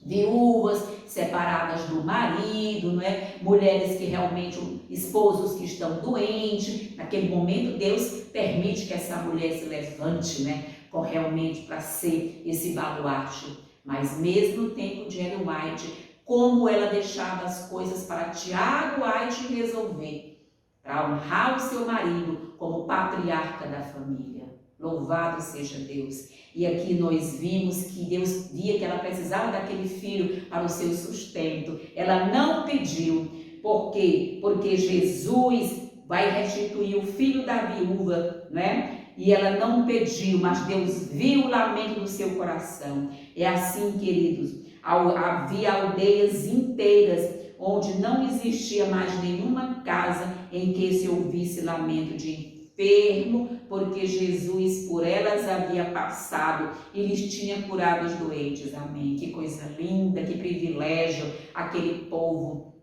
viúvas separadas do marido, não é? Mulheres que realmente, esposos que estão doentes, naquele momento Deus permite que essa mulher se levante, né? Realmente para ser esse baluarte. Mas mesmo no tempo de Ellen White, como ela deixava as coisas para Tiago White resolver, para honrar o seu marido como patriarca da família. Louvado seja Deus. E aqui nós vimos que Deus via que ela precisava daquele filho para o seu sustento. Ela não pediu. Por quê? Porque Jesus vai restituir o filho da viúva, né? E ela não pediu, mas Deus viu o lamento do seu coração. É assim, queridos, havia aldeias inteiras onde não existia mais nenhuma casa em que se ouvisse lamento de enfermo, porque Jesus por elas havia passado e lhes tinha curado os doentes. Amém. Que coisa linda, que privilégio aquele povo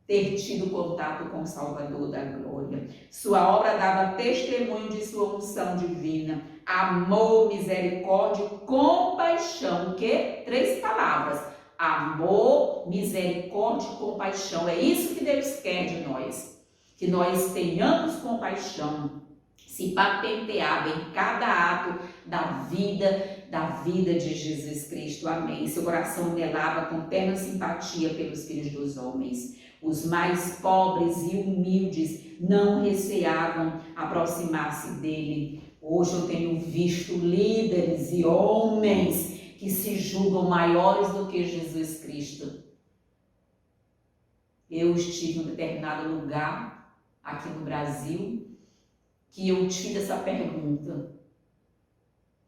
ter tido contato com o Salvador da glória. Sua obra dava testemunho de sua unção divina, amor, misericórdia, compaixão. O quê? 3 palavras: amor, misericórdia e compaixão. É isso que Deus quer de nós, que nós tenhamos compaixão, se patenteado em cada ato da vida de Jesus Cristo. Amém. Seu coração anelava com terna simpatia pelos filhos dos homens. Os mais pobres e humildes não receavam aproximar-se dele. Hoje eu tenho visto líderes e homens que se julgam maiores do que Jesus Cristo. Eu estive em um determinado lugar aqui no Brasil que eu tive essa pergunta: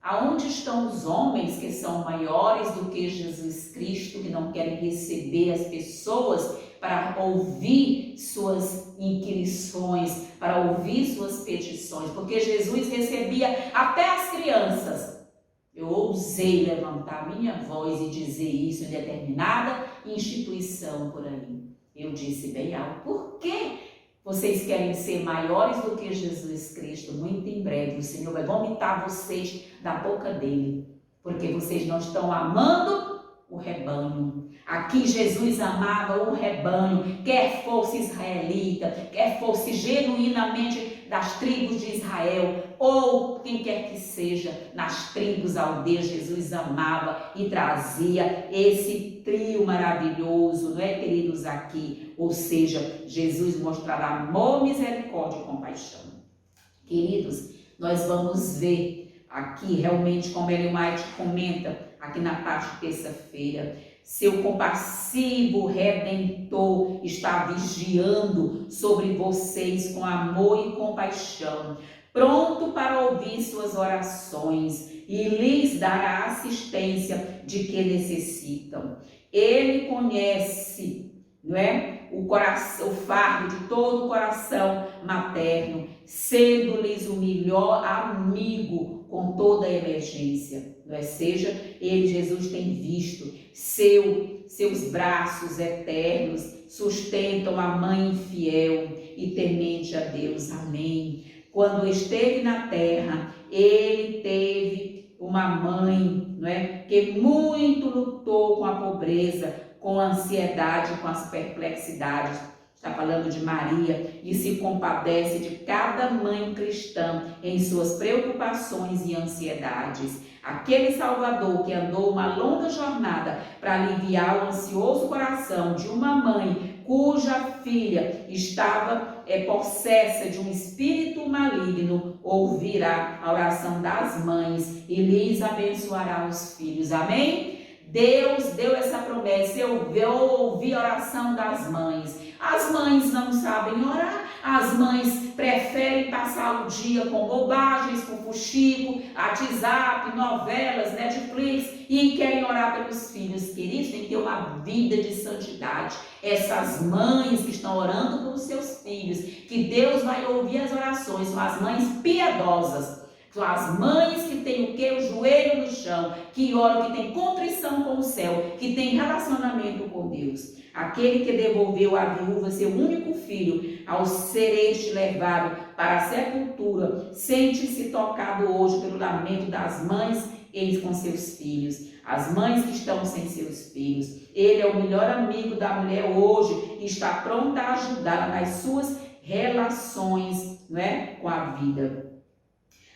aonde estão os homens que são maiores do que Jesus Cristo, que não querem receber as pessoas para ouvir suas inquirições, para ouvir suas petições? Porque Jesus recebia até as crianças. Eu ousei levantar minha voz e dizer isso em determinada instituição por aí. Eu disse bem alto: por quê? Vocês querem ser maiores do que Jesus Cristo? Muito em breve o Senhor vai vomitar vocês da boca dele, porque vocês não estão amando o rebanho. Aqui Jesus amava o rebanho, quer fosse israelita, quer fosse genuinamente das tribos de Israel, ou quem quer que seja, nas tribos, aldeias, Jesus amava e trazia esse trio maravilhoso, não é, queridos, aqui? Ou seja, Jesus mostrará amor, misericórdia e compaixão. Queridos, nós vamos ver aqui realmente, como Ellen White comenta aqui na parte de terça-feira, seu compassivo Redentor está vigiando sobre vocês com amor e compaixão, pronto para ouvir suas orações e lhes dar a assistência de que necessitam. Ele conhece, não é, o coração, o fardo de todo o coração materno, sendo-lhes o melhor amigo com toda a emergência, não é? Seja ele, Jesus, tem visto seus braços eternos sustentam a mãe fiel e temente a Deus. Amém. Quando esteve na terra, ele teve uma mãe, não é, que muito lutou com a pobreza, com a ansiedade, com as perplexidades. Está falando de Maria, e se compadece de cada mãe cristã em suas preocupações e ansiedades. Aquele Salvador que andou uma longa jornada para aliviar o ansioso coração de uma mãe cuja filha estava possessa de um espírito maligno, ouvirá a oração das mães e lhes abençoará os filhos. Amém? Deus deu essa promessa: eu vou ouvir a oração das mães. As mães não sabem orar, as mães preferem passar o dia com bobagens, com fuxico, WhatsApp, novelas, Netflix, e querem orar pelos filhos. Queridos, tem que ter uma vida de santidade. Essas mães que estão orando pelos seus filhos, que Deus vai ouvir as orações, são as mães piedosas. São as mães que têm o quê? O joelho no chão, que oram, que têm contrição com o céu, que têm relacionamento com Deus. Aquele que devolveu à viúva seu único filho, ao ser este levado para a sepultura, sente-se tocado hoje pelo lamento das mães com seus filhos. As mães que estão sem seus filhos. Ele é o melhor amigo da mulher hoje e está pronto a ajudá-la nas suas relações, não é, com a vida.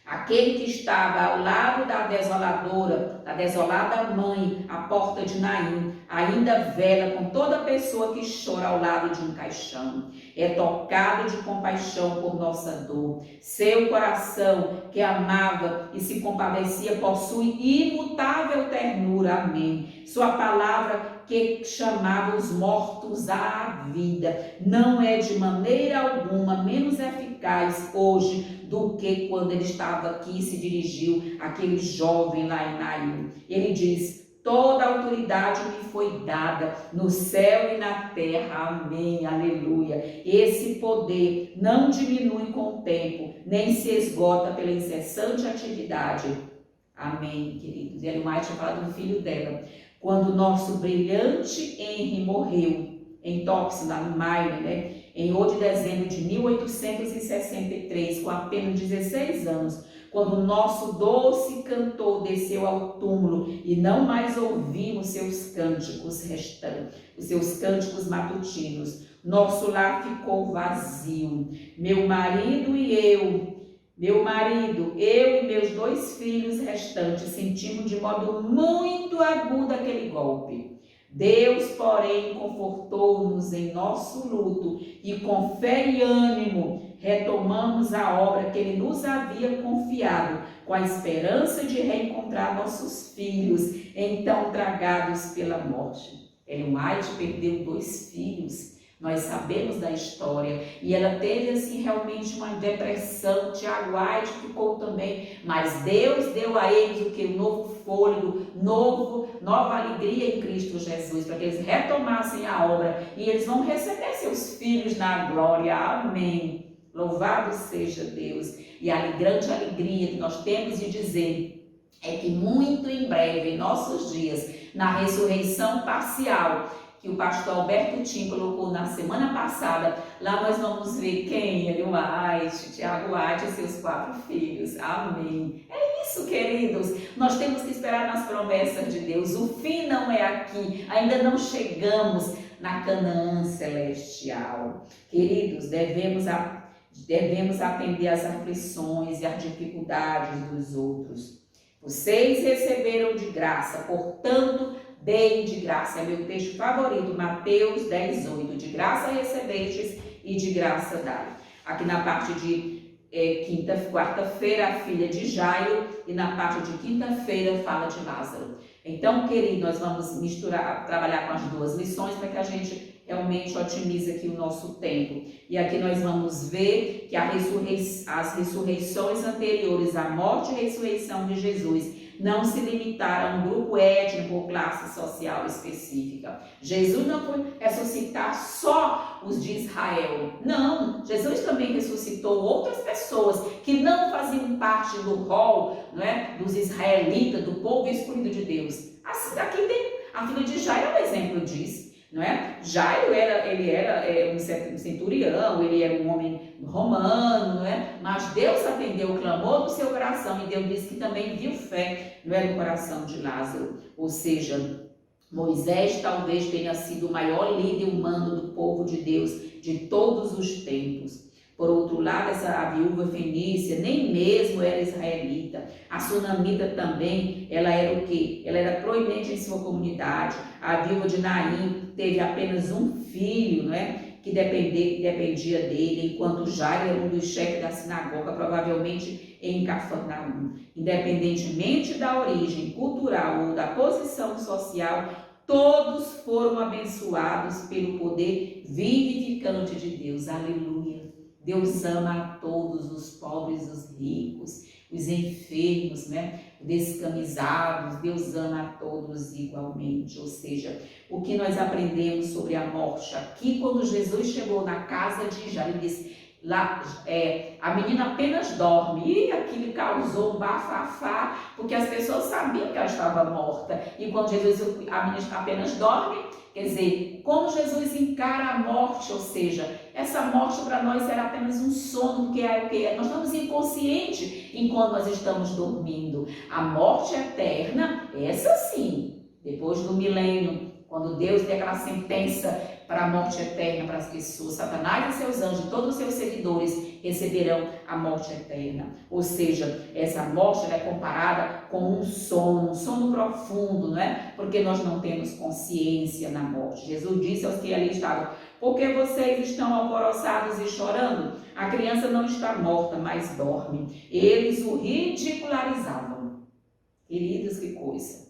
Aquele que estava ao lado da desoladora, da desolada mãe, à porta de Naim, ainda vela com toda pessoa que chora ao lado de um caixão. É tocado de compaixão por nossa dor. Seu coração, que amava e se compadecia, possui imutável ternura. Amém. Sua palavra, que chamava os mortos à vida, não é de maneira alguma menos eficaz hoje do que quando ele estava aqui e se dirigiu àquele jovem lá em Naim. Ele diz: toda a autoridade me foi dada no céu e na terra. Amém, aleluia. Esse poder não diminui com o tempo, nem se esgota pela incessante atividade. Amém, queridos. E Ellen White tinha falado do filho dela. Quando o nosso brilhante Henry morreu em Topsy, lá no Maine, né? Em 8 de dezembro de 1863, com apenas 16 anos, quando o nosso doce cantor desceu ao túmulo e não mais ouvimos seus cânticos restantes, os seus cânticos matutinos, nosso lar ficou vazio. Meu marido e meus 2 filhos restantes sentimos de modo muito agudo aquele golpe. Deus, porém, confortou-nos em nosso luto e com fé e ânimo retomamos a obra que Ele nos havia confiado, com a esperança de reencontrar nossos filhos, então tragados pela morte. Ellen White perdeu 2 filhos. Nós sabemos da história, e ela teve assim realmente uma depressão. Tiago White ficou também, mas Deus deu a eles o que? Um novo fôlego, nova alegria em Cristo Jesus, para que eles retomassem a obra, e eles vão receber seus filhos na glória. Amém. Louvado seja Deus. E a grande alegria que nós temos de dizer é que muito em breve, em nossos dias, na ressurreição parcial, que o pastor Alberto Tim colocou na semana passada, lá nós vamos ver quem? Ellen White, Tiago White e seus 4 filhos. Amém. É isso, queridos. Nós temos que esperar nas promessas de Deus. O fim não é aqui. Ainda não chegamos na Canaã celestial. Queridos, devemos devemos atender às aflições e às dificuldades dos outros. Vocês receberam de graça, portanto, deem de graça. É meu texto favorito, Mateus 10:8. De graça recebestes e de graça dai. Aqui na parte de quarta-feira, a filha de Jairo, e na parte de quinta-feira fala de Lázaro. Então, querido, nós vamos trabalhar com as duas lições para que a gente realmente otimize aqui o nosso tempo. E aqui nós vamos ver que as ressurreições anteriores à morte e ressurreição de Jesus não se limitaram a um grupo étnico ou classe social específica. Jesus não foi ressuscitar só os de Israel. Não, Jesus também ressuscitou outras pessoas que não faziam parte do rol, dos israelitas, do povo escolhido de Deus. Assim, aqui tem a filha de Jairo, é um exemplo disso. Jairo era um centurião, ele era um homem romano, mas Deus atendeu o clamor do seu coração e Deus disse que também viu fé no coração de Lázaro. Ou seja, Moisés talvez tenha sido o maior líder humano do povo de Deus de todos os tempos. Por outro lado, a viúva fenícia nem mesmo era israelita. A sunamita também, ela era o quê? Ela era proeminente em sua comunidade. A viúva de Naim teve apenas um filho, que dependia dele, enquanto Jairo era um dos chefes da sinagoga, provavelmente em Cafarnaum. Independentemente da origem cultural ou da posição social, todos foram abençoados pelo poder vivificante de Deus. Aleluia! Deus ama a todos, os pobres, os ricos, os enfermos, descamisados. Deus ama a todos igualmente. Ou seja, o que nós aprendemos sobre a morte aqui, quando Jesus chegou na casa de Jairo, ele disse, lá, a menina apenas dorme. E aquilo causou um bafafá, porque as pessoas sabiam que ela estava morta. E quando a menina apenas dorme, quer dizer, como Jesus encara a morte, ou seja, essa morte para nós era apenas um sono, porque nós estamos inconscientes enquanto nós estamos dormindo. A morte eterna, essa sim, depois do milênio, quando Deus deu aquela sentença para a morte eterna para as pessoas, Satanás e seus anjos, todos os seus seguidores receberão a morte eterna. Ou seja, essa morte é comparada com um sono profundo, porque nós não temos consciência na morte. Jesus disse aos que ali estavam, porque vocês estão alvoroçados e chorando? A criança não está morta, mas dorme. Eles o ridicularizavam. Queridos, que coisa!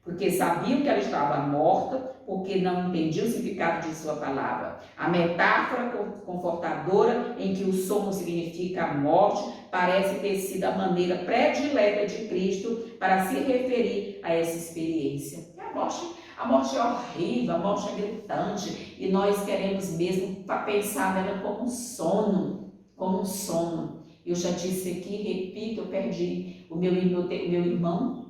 Porque sabiam que ela estava morta, porque não entendiam o significado de sua palavra. A metáfora confortadora em que o sono significa a morte parece ter sido a maneira predileta de Cristo para se referir a essa experiência. A morte é horrível, a morte é gritante, e nós queremos mesmo pensar nela como um sono, Eu já disse aqui, repito, eu perdi o meu irmão,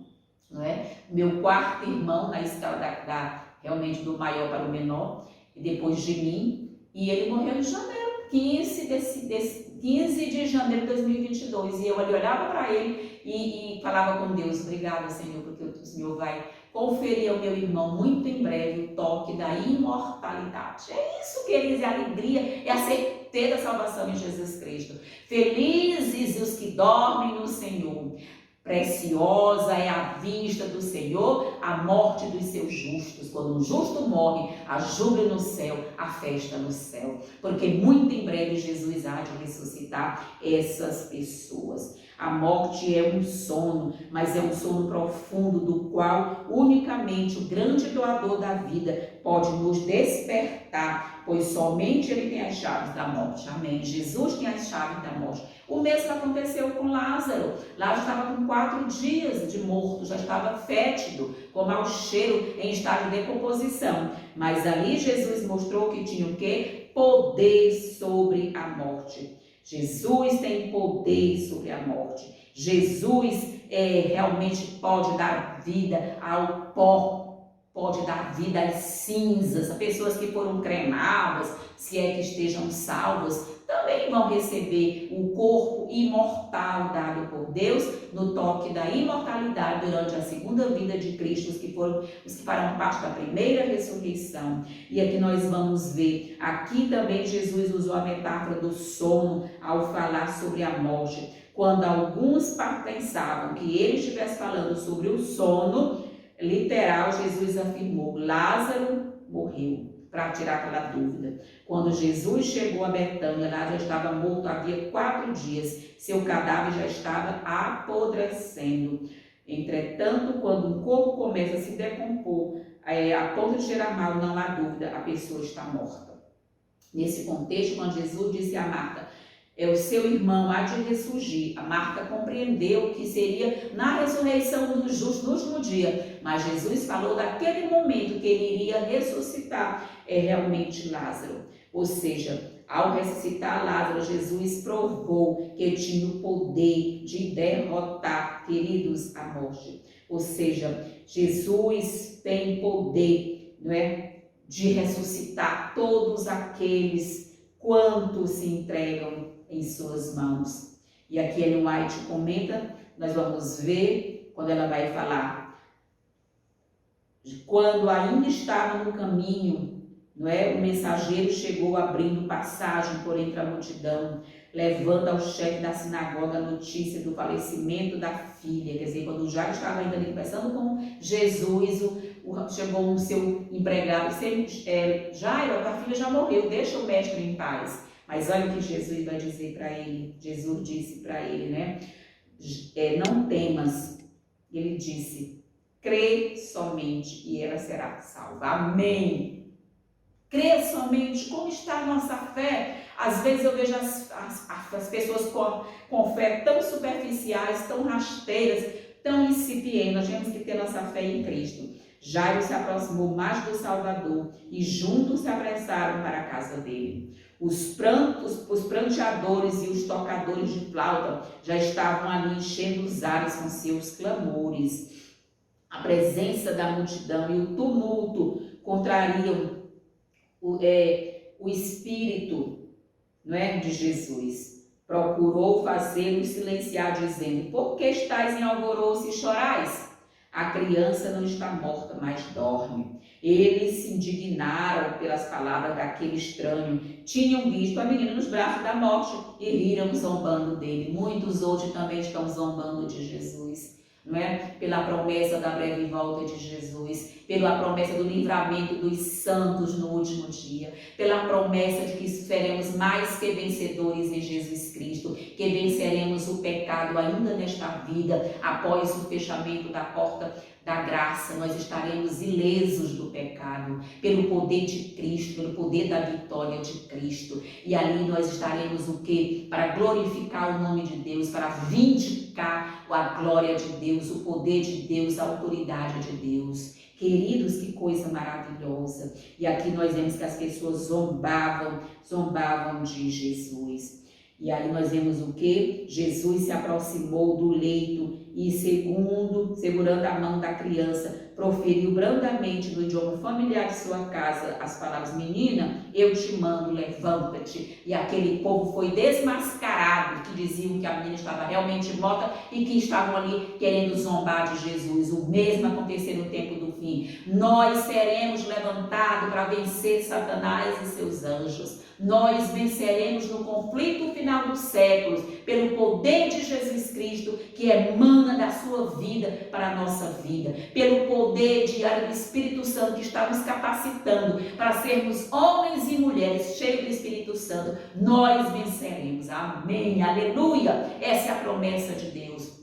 meu quarto irmão na escala realmente do maior para o menor, e depois de mim, e ele morreu em janeiro, 15 de janeiro de 2022, e eu ali olhava para ele e falava com Deus, obrigada, Senhor, porque o Senhor vai conferir ao meu irmão muito em breve o toque da imortalidade. É isso, queridos, é a alegria, é a certeza da salvação em Jesus Cristo. Felizes os que dormem no Senhor. Preciosa é a vista do Senhor, a morte dos seus justos. Quando um justo morre, há júbilo no céu, há festa no céu. Porque muito em breve Jesus há de ressuscitar essas pessoas. A morte é um sono, mas é um sono profundo do qual unicamente o grande doador da vida pode nos despertar, pois somente Ele tem as chaves da morte. Amém. Jesus tem as chaves da morte. O mesmo aconteceu com Lázaro. Lázaro estava com 4 dias de morto, já estava fétido, com mau cheiro, em estado de decomposição. Mas ali Jesus mostrou que tinha o quê? Poder sobre a morte. Jesus tem poder sobre a morte. Jesus realmente pode dar vida ao pó, pode dar vida às cinzas. As pessoas que foram cremadas, se é que estejam salvas, também vão receber o corpo imortal dado por Deus no toque da imortalidade durante a segunda vinda de Cristo, os que farão parte da primeira ressurreição. E aqui nós vamos ver, aqui também Jesus usou a metáfora do sono ao falar sobre a morte. Quando alguns pensavam que ele estivesse falando sobre o sono literal, Jesus afirmou: Lázaro morreu, para tirar aquela dúvida. Quando Jesus chegou a Betânia, lá já estava morto havia 4 dias, seu cadáver já estava apodrecendo. Entretanto, quando um corpo começa a se decompor, a ponto de gerar mal, não há dúvida, a pessoa está morta. Nesse contexto, quando Jesus disse a Marta: o seu irmão há de ressurgir, a Marta compreendeu que seria na ressurreição dos justos no último dia, mas Jesus falou daquele momento que ele iria ressuscitar realmente Lázaro. Ou seja, ao ressuscitar Lázaro, Jesus provou que ele tinha o poder de derrotar, queridos, a morte. Ou seja, Jesus tem poder, não é, de ressuscitar todos aqueles quantos se entregam em suas mãos. E aqui Ellen White comenta, nós vamos ver quando ela vai falar de quando ainda estava no caminho, não é? O mensageiro chegou abrindo passagem por entre a multidão, levando ao chefe da sinagoga a notícia do falecimento da filha. Quer dizer, quando já estava ainda ali conversando com Jesus, chegou o seu empregado: Jairo, a filha já morreu, deixa o mestre em paz. Mas olha o que Jesus vai dizer para ele. Jesus disse para ele, né? Não temas. Ele disse: crê somente e ela será salva. Amém. Crê somente. Como está a nossa fé? Às vezes eu vejo as pessoas com fé tão superficiais, tão rasteiras, tão incipientes. Nós temos que ter nossa fé em Cristo. Jairo se aproximou mais do Salvador e juntos se apressaram para a casa dele. Os pranteadores e os tocadores de flauta já estavam ali enchendo os ares com seus clamores. A presença da multidão e o tumulto contrariam o espírito, não é, de Jesus. Procurou fazê-los silenciar, dizendo: por que estáis em alvoroço e chorais? A criança não está morta, mas dorme. Eles se indignaram pelas palavras daquele estranho. Tinham visto a menina nos braços da morte e riram zombando dele. Muitos hoje também estão zombando de Jesus, não é? Pela promessa da breve volta de Jesus, pela promessa do livramento dos santos no último dia, pela promessa de que seremos mais que vencedores em Jesus Cristo, que venceremos o pecado ainda nesta vida, após o fechamento da porta da graça. Nós estaremos ilesos do pecado, pelo poder de Cristo, pelo poder da vitória de Cristo. E ali nós estaremos o quê? Para glorificar o nome de Deus, para vindicar a glória de Deus, o poder de Deus, a autoridade de Deus. Queridos, que coisa maravilhosa. E aqui nós vemos que as pessoas zombavam de Jesus. E aí nós vemos o que? Jesus se aproximou do leito e, segurando a mão da criança, proferiu brandamente no idioma familiar de sua casa as palavras: menina, eu te mando, levanta-te. E aquele povo foi desmascarado, que diziam que a menina estava realmente morta e que estavam ali querendo zombar de Jesus. O mesmo aconteceu no tempo do fim. Nós seremos levantados para vencer Satanás e seus anjos. Nós venceremos no conflito final dos séculos, pelo poder de Jesus Cristo, que emana da sua vida para a nossa vida, pelo poder diário do Espírito Santo, que está nos capacitando para sermos homens e mulheres cheios do Espírito Santo. Nós venceremos. Amém, aleluia. Essa é a promessa de Deus.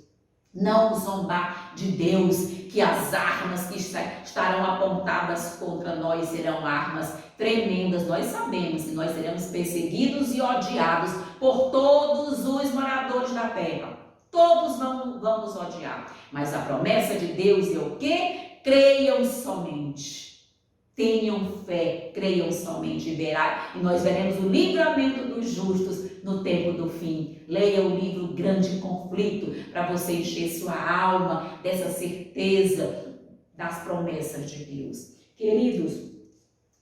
Não zombar de Deus, que as armas que estarão apontadas contra nós serão armas tremendas. Nós sabemos que nós seremos perseguidos e odiados por todos os moradores da terra. Todos vão nos odiar. Mas a promessa de Deus é o quê? Creiam somente. Tenham fé, creiam somente e nós veremos o livramento dos justos no tempo do fim. Leia o livro Grande Conflito para você encher sua alma dessa certeza das promessas de Deus. Queridos,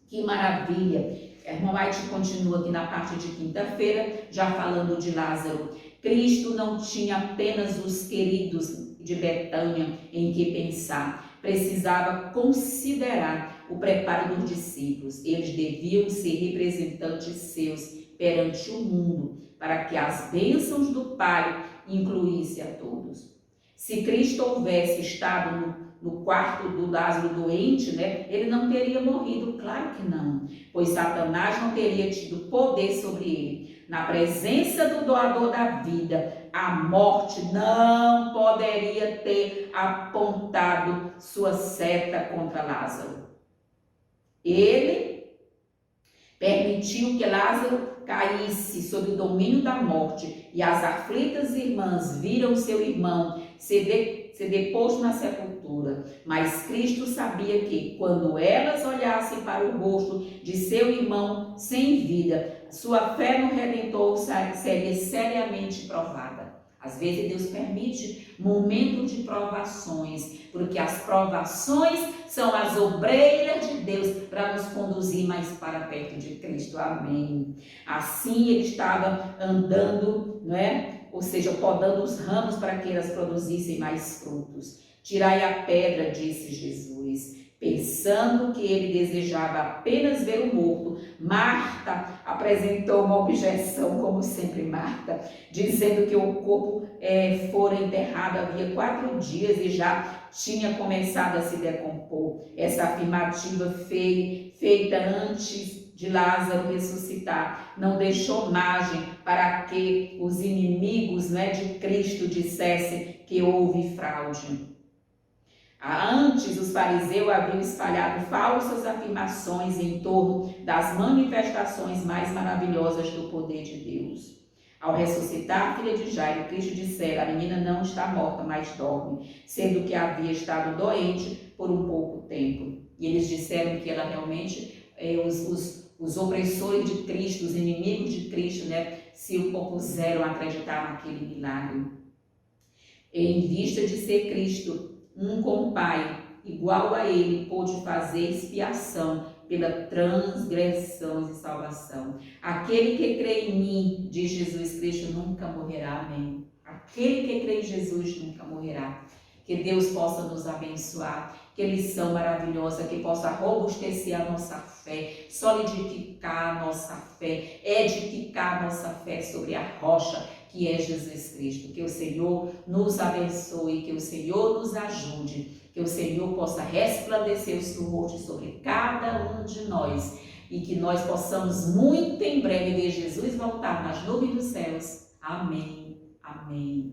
que maravilha A irmã White continua aqui na parte de quinta-feira, já falando de Lázaro. Cristo não tinha apenas os queridos de Betânia em que pensar. Precisava considerar o preparo dos discípulos. Eles deviam ser representantes seus perante o mundo, para que as bênçãos do Pai incluíssem a todos. Se Cristo houvesse estado no quarto do Lázaro doente, ele não teria morrido, claro que não, pois Satanás não teria tido poder sobre ele. Na presença do doador da vida, a morte não poderia ter apontado sua seta contra Lázaro. Ele permitiu que Lázaro caísse sob o domínio da morte, e as aflitas irmãs viram seu irmão ser deposto na sepultura. Mas Cristo sabia que, quando elas olhassem para o rosto de seu irmão sem vida, sua fé no Redentor seria seriamente provada. Às vezes Deus permite momentos de provações, porque as provações são as obreiras de Deus para nos conduzir mais para perto de Cristo. Amém. Assim ele estava andando, ou seja, podando os ramos para que elas produzissem mais frutos. Tirai a pedra, disse Jesus. Pensando que ele desejava apenas ver o morto, Marta apresentou uma objeção, como sempre Marta, dizendo que o corpo fora enterrado havia 4 dias e já tinha começado a se decompor. Essa afirmativa feita antes de Lázaro ressuscitar não deixou margem para que os inimigos de Cristo dissessem que houve fraude. Antes, os fariseus haviam espalhado falsas afirmações em torno das manifestações mais maravilhosas do poder de Deus. Ao ressuscitar a filha de Jairo, Cristo dissera: a menina não está morta, mas dorme, sendo que havia estado doente por um pouco tempo. E eles disseram que ela realmente, os opressores de Cristo, os inimigos de Cristo, se opuseram a acreditar naquele milagre. Em vista de ser Cristo, com o Pai, igual a ele, pôde fazer expiação pela transgressão e salvação. Aquele que crê em mim, diz Jesus Cristo, nunca morrerá. Amém. Aquele que crê em Jesus nunca morrerá. Que Deus possa nos abençoar. Que lição maravilhosa, que possa robustecer a nossa fé, solidificar a nossa fé, edificar a nossa fé sobre a rocha que é Jesus Cristo. Que o Senhor nos abençoe, que o Senhor nos ajude, que o Senhor possa resplandecer o seu rosto sobre cada um de nós e que nós possamos muito em breve ver Jesus voltar nas nuvens dos céus. Amém. Amém.